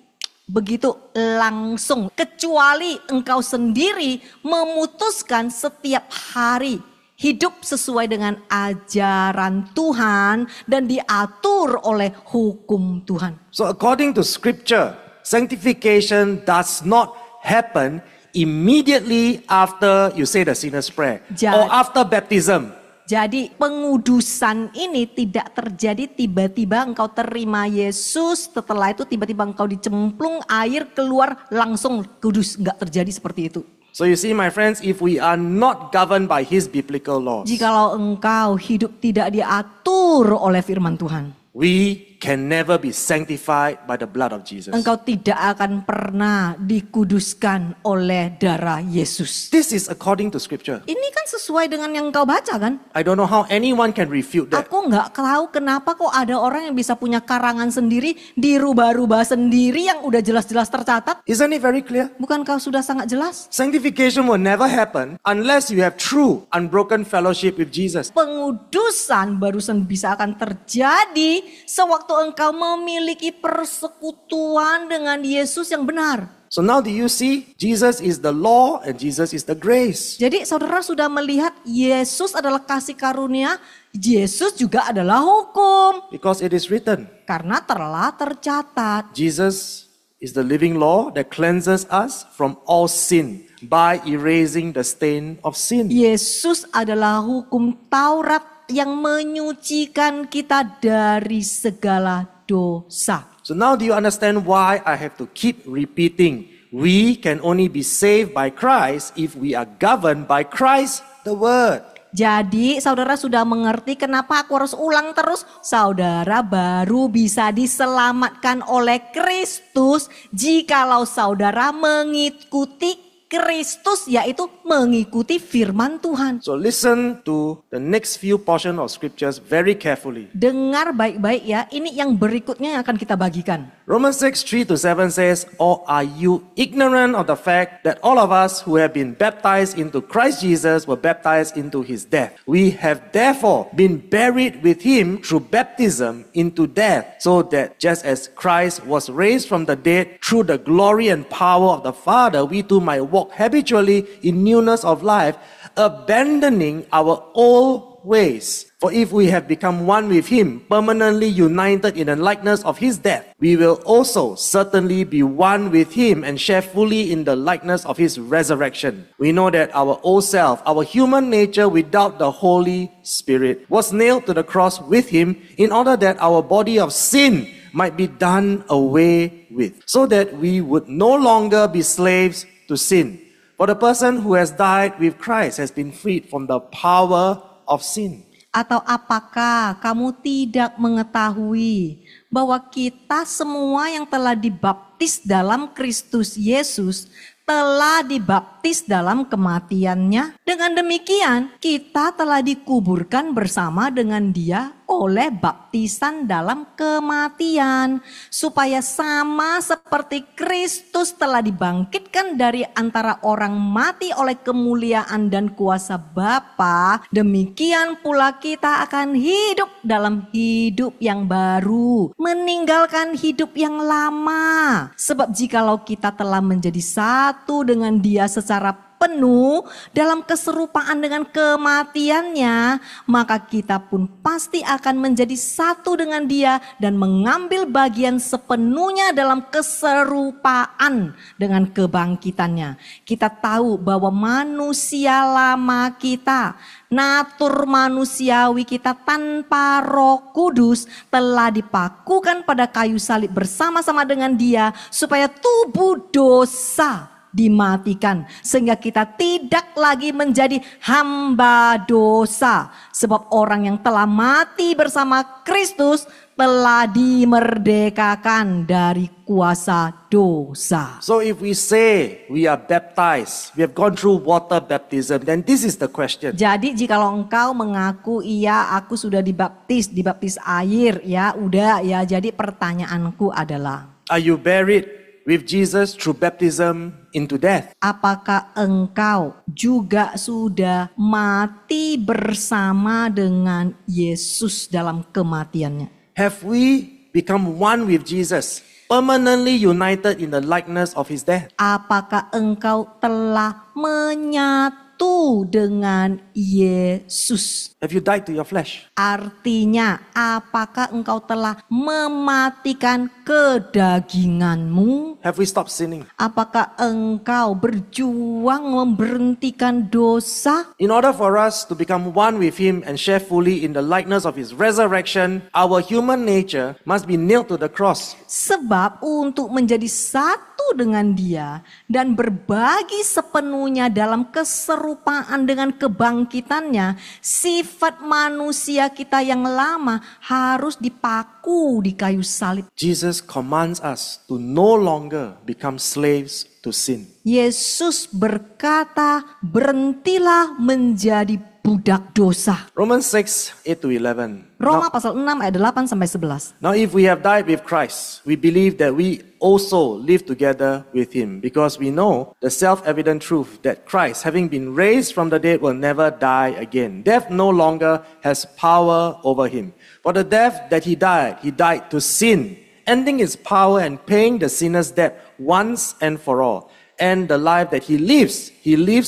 begitu langsung kecuali engkau sendiri memutuskan setiap hari hidup sesuai dengan ajaran Tuhan dan diatur oleh hukum Tuhan. So according to scripture, sanctification does not happen immediately after you say the sinner's prayer or after baptism. Jadi pengudusan ini tidak terjadi tiba-tiba engkau terima Yesus, setelah itu tiba-tiba engkau dicemplung air keluar langsung kudus. Enggak terjadi seperti itu. So you see, my friends, if we are not governed by His biblical laws, jikalau engkau hidup tidak diatur oleh firman Tuhan, we can never be sanctified by the blood of Jesus. engkau tidak akan pernah dikuduskan oleh darah Yesus. This is according to scripture. Ini kan sesuai dengan yang engkau baca kan? I don't know how anyone can refute that. Aku nggak tahu kenapa kok ada orang yang bisa punya karangan sendiri, dirubah-rubah sendiri yang udah jelas-jelas tercatat. Isn't it very clear? Bukankah sudah sangat jelas? Sanctification will never happen unless you have true, unbroken fellowship with Jesus. Pengudusan barusan bisa akan terjadi sewaktu engkau memiliki persekutuan dengan Yesus yang benar. So now do you see? Jesus is the law and Jesus is the grace. Jadi saudara sudah melihat Yesus adalah kasih karunia, Yesus juga adalah hukum. Because it is written. Karena telah tercatat. Jesus is the living law that cleanses us from all sin by erasing the stain of sin. Yesus adalah hukum Taurat yang menyucikan kita dari segala dosa. So now do you understand why I have to keep repeating? We can only be saved by Christ if we are governed by Christ, the Word. Jadi saudara sudah mengerti kenapa aku harus ulang terus. Saudara baru bisa diselamatkan oleh Kristus jikalau saudara mengikuti Kristus, yaitu mengikuti firman Tuhan. So listen to the next few portion of scriptures very carefully. Dengar baik-baik ya, ini yang berikutnya yang akan kita bagikan. Romans 6:3-7 says, "Or are you ignorant of the fact that all of us who have been baptized into Christ Jesus were baptized into his death? We have therefore been buried with him through baptism into death, so that just as Christ was raised from the dead through the glory and power of the Father, we too might walk habitually in newness of life, abandoning our old ways. For if we have become one with him, permanently united in the likeness of his death, we will also certainly be one with him and share fully in the likeness of his resurrection. We know that our old self, our human nature without the Holy Spirit, was nailed to the cross with him in order that our body of sin might be done away with, so that we would no longer be slaves to sin. For the person who has died with Christ has been freed from the power of sin." Atau apakah kamu tidak mengetahui bahwa kita semua yang telah dibaptis dalam Kristus Yesus telah dibaptis dalam kematiannya? Dengan demikian kita telah dikuburkan bersama dengan dia oleh baptisan dalam kematian, supaya sama seperti Kristus telah dibangkitkan dari antara orang mati oleh kemuliaan dan kuasa Bapa, demikian pula kita akan hidup dalam hidup yang baru, meninggalkan hidup yang lama. Sebab jikalau kita telah menjadi satu dengan dia secara penuh dalam keserupaan dengan kematiannya, maka kita pun pasti akan menjadi satu dengan dia dan mengambil bagian sepenuhnya dalam keserupaan dengan kebangkitannya. Kita tahu bahwa manusia lama kita, natur manusiawi kita tanpa Roh Kudus telah dipakukan pada kayu salib bersama-sama dengan dia, supaya tubuh dosa dimatikan, sehingga kita tidak lagi menjadi hamba dosa. Sebab orang yang telah mati bersama Kristus telah dimerdekakan dari kuasa dosa. So if we say we are baptized, we have gone through water baptism, then this is the question. Jadi jikalau engkau mengaku iya aku sudah dibaptis air, ya udah ya. Jadi pertanyaanku adalah, Are you buried with Jesus through baptism into death? apakah engkau juga sudah mati bersama dengan Yesus dalam kematiannya? Have we become one with Jesus, permanently united in the likeness of his death? Apakah engkau telah menyatu dengan Yesus? Have you died to your flesh? Artinya, apakah engkau telah mematikan kedaginganmu? Have we stopped sinning? Apakah engkau berjuang memberhentikan dosa? In order for us to become one with him and share fully in the likeness of his resurrection, our human nature must be nailed to the cross. Sebab untuk menjadi satu dengan Dia dan berbagi sepenuhnya dalam keserupaan dengan kebangkitannya, sifat manusia kita yang lama harus dipaku di kayu salib. Jesus commands us to no longer become slaves to sin. Yesus berkata, berhentilah menjadi budak dosa. Romans 6:8-11. Roma pasal 6 ayat 8 sampai 11. Now if we have died with Christ, we believe that we also live together with him, because we know the self-evident truth that Christ, having been raised from the dead, will never die again. Death no longer has power over him. For the death that he died to sin, ending its power and paying the sinner's debt once and for all. And the life that he lives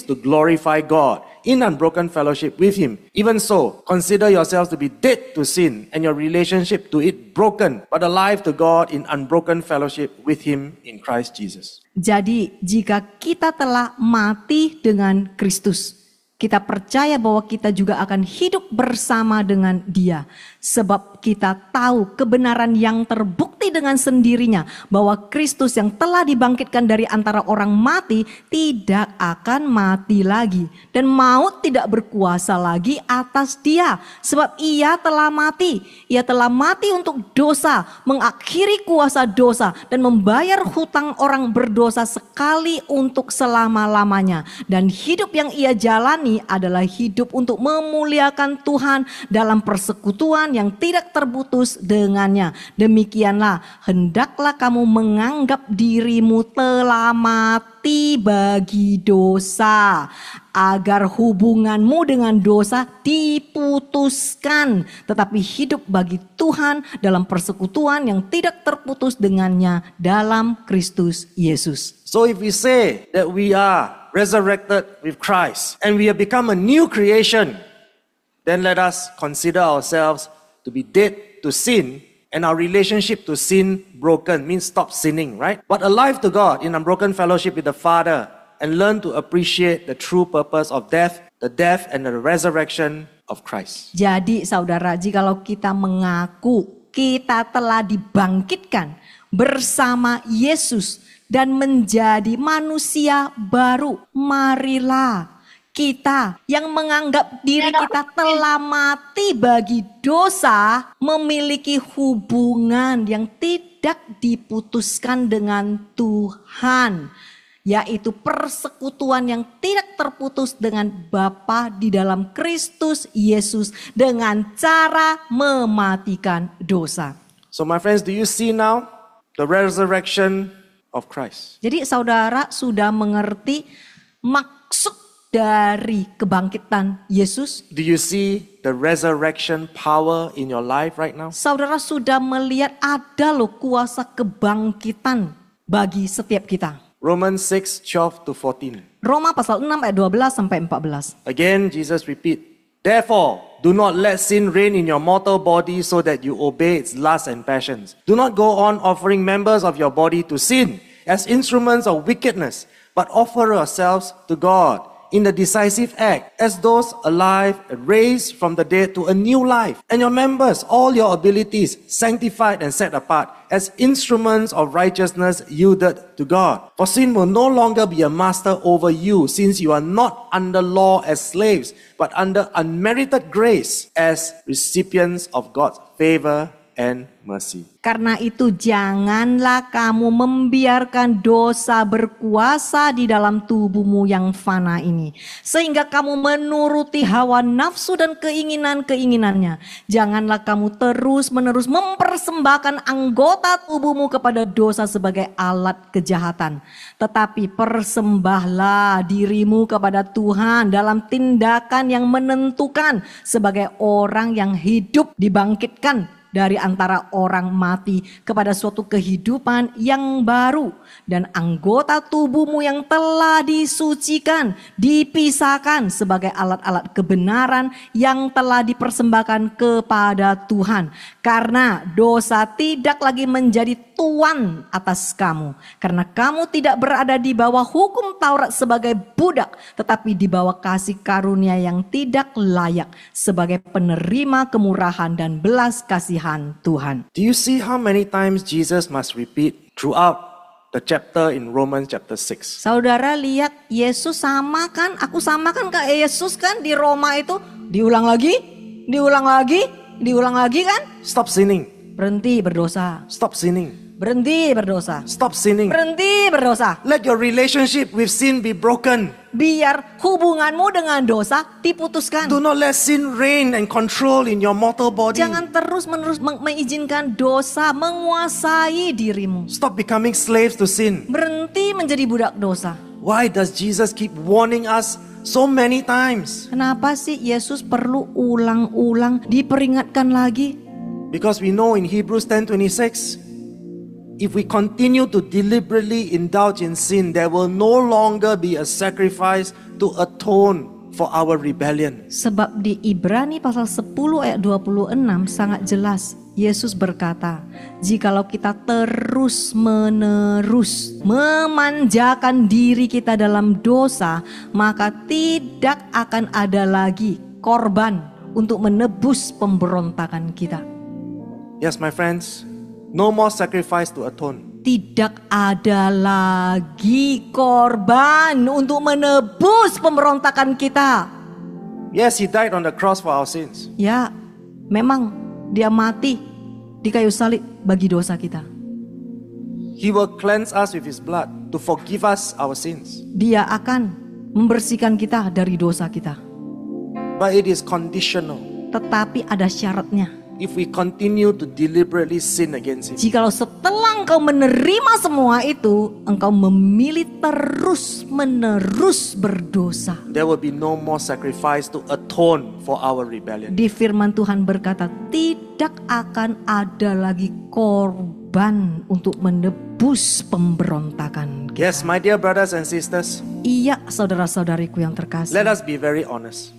to glorify God in unbroken fellowship with him. Even so, consider yourselves to be dead to sin and your relationship to it broken, but alive to God in unbroken fellowship with him in Christ Jesus. Jadi jika kita telah mati dengan Kristus, kita percaya bahwa kita juga akan hidup bersama dengan Dia. Sebab kita tahu kebenaran yang terbukti dengan sendirinya bahwa Kristus yang telah dibangkitkan dari antara orang mati tidak akan mati lagi. Dan maut tidak berkuasa lagi atas Dia. Sebab Ia telah mati. Ia telah mati untuk dosa, mengakhiri kuasa dosa dan membayar hutang orang berdosa sekali untuk selama-lamanya. Dan hidup yang Ia jalani adalah hidup untuk memuliakan Tuhan dalam persekutuan yang tidak terputus dengannya. Demikianlah hendaklah kamu menganggap dirimu telah mati bagi dosa, agar hubunganmu dengan dosa diputuskan, tetapi hidup bagi Tuhan dalam persekutuan yang tidak terputus dengannya dalam Kristus Yesus. So if we say that we are resurrected with Christ and we have become a new creation, then let us consider ourselves to be dead to sin and our relationship to sin broken, means stop sinning, right? But alive to God in unbroken fellowship with the Father, and learn to appreciate the true purpose of death, the death and the resurrection of Christ. Jadi saudara, jikalau kita mengaku kita telah dibangkitkan bersama Yesus dan menjadi manusia baru, marilah kita yang menganggap diri kita telah mati bagi dosa memiliki hubungan yang tidak diputuskan dengan Tuhan, yaitu persekutuan yang tidak terputus dengan Bapa di dalam Kristus Yesus dengan cara mematikan dosa. So my friends, do you see now the resurrection of Christ? Jadi saudara sudah mengerti maksud dari kebangkitan Yesus? Do you see the resurrection power in your life right now? Saudara sudah melihat ada loh kuasa kebangkitan bagi setiap kita. Romans 6:12-14. Roma pasal 6 ayat 12 sampai 14. Again, Jesus repeat, therefore, do not let sin reign in your mortal body so that you obey its lusts and passions. Do not go on offering members of your body to sin as instruments of wickedness, but offer yourselves to God in the decisive act as those alive and raised from the dead to a new life, and your members, all your abilities, sanctified and set apart as instruments of righteousness yielded to God. For sin will no longer be a master over you, since you are not under law as slaves, but under unmerited grace as recipients of God's favor and mercy. Karena itu janganlah kamu membiarkan dosa berkuasa di dalam tubuhmu yang fana ini, sehingga kamu menuruti hawa nafsu dan keinginan-keinginannya. Janganlah kamu terus-menerus mempersembahkan anggota tubuhmu kepada dosa sebagai alat kejahatan, tetapi persembahlah dirimu kepada Tuhan dalam tindakan yang menentukan sebagai orang yang hidup dibangkitkan dari antara orang mati kepada suatu kehidupan yang baru, dan anggota tubuhmu yang telah disucikan dipisahkan sebagai alat-alat kebenaran yang telah dipersembahkan kepada Tuhan. Karena dosa tidak lagi menjadi tuan atas kamu, karena kamu tidak berada di bawah hukum Taurat sebagai budak, tetapi di bawah kasih karunia yang tidak layak sebagai penerima kemurahan dan belas kasihan Tuhan. Do you see how many times Jesus must repeat throughout the chapter in Romans chapter 6. Saudara lihat Yesus samakan, aku samakan ke Yesus kan di Roma itu. Diulang lagi, diulang lagi, diulang lagi kan. Stop sinning. Berhenti berdosa, Stop sinning. berhenti berdosa, Stop sinning. berhenti berdosa. Let your relationship with sin be broken. Biar hubunganmu dengan dosa diputuskan. Do not let sin reign and control in your mortal body. Jangan terus-menerus mengizinkan dosa menguasai dirimu. Stop becoming slaves to sin. Berhenti menjadi budak dosa. Why does Jesus keep warning us so many times? Kenapa sih Yesus perlu ulang-ulang diperingatkan lagi? Because we know in Hebrews 10:26, if we continue to deliberately indulge in sin, there will no longer be a sacrifice to atone for our rebellion. Sebab di Ibrani pasal 10 ayat 26 sangat jelas. Yesus berkata, jikalau kita terus-menerus memanjakan diri kita dalam dosa, maka tidak akan ada lagi korban untuk menebus pemberontakan kita. Yes, my friends, no more sacrifice to atone. Tidak ada lagi korban untuk menebus pemberontakan kita. Yes, He died on the cross for our sins. Ya, memang Dia mati di kayu salib bagi dosa kita. He will cleanse us with His blood to forgive us our sins. Dia akan membersihkan kita dari dosa kita. But it is conditional. Tetapi ada syaratnya. If we continue to deliberately sin against Him. Jikalau setelah engkau menerima semua itu, engkau memilih terus-menerus berdosa. There will be no more sacrifice to atone for our rebellion. Di firman Tuhan berkata, tidak akan ada lagi korban untuk menebus pemberontakan. Yes, my dear brothers and sisters, Iya, saudara-saudariku yang terkasih. let us be very honest.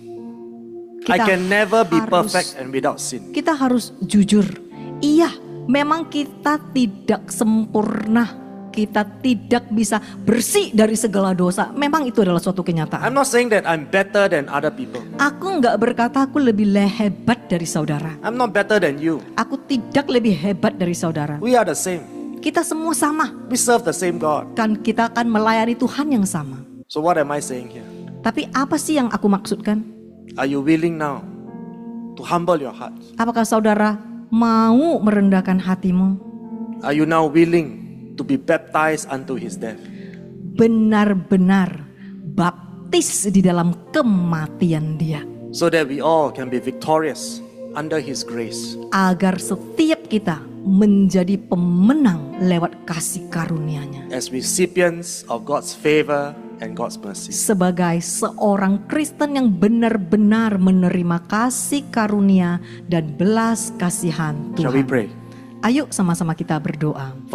I Kita can never be harus- perfect and without sin. Kita harus jujur. Iya, memang kita tidak sempurna. Kita tidak bisa bersih dari segala dosa. Memang itu adalah suatu kenyataan. I'm not saying that I'm better than other people. Aku nggak berkata aku lebih hebat dari saudara. I'm not better than you. Aku tidak lebih hebat dari saudara. We are the same. Kita semua sama. We serve the same God. Kan kita akan melayani Tuhan yang sama. So what am I saying here? Tapi apa sih yang aku maksudkan? Are you willing now to humble your heart? Apakah saudara mau merendahkan hatimu? Are you now willing to be baptized unto His death? Benar-benar baptis di dalam kematian Dia. So that we all can be victorious under His grace. Agar setiap kita menjadi pemenang lewat kasih karunia-Nya. As recipients of God's favor and God's mercy. Sebagai seorang Kristen yang benar-benar menerima kasih karunia dan belas kasihan Shall we Tuhan. pray? Ayo sama-sama kita berdoa.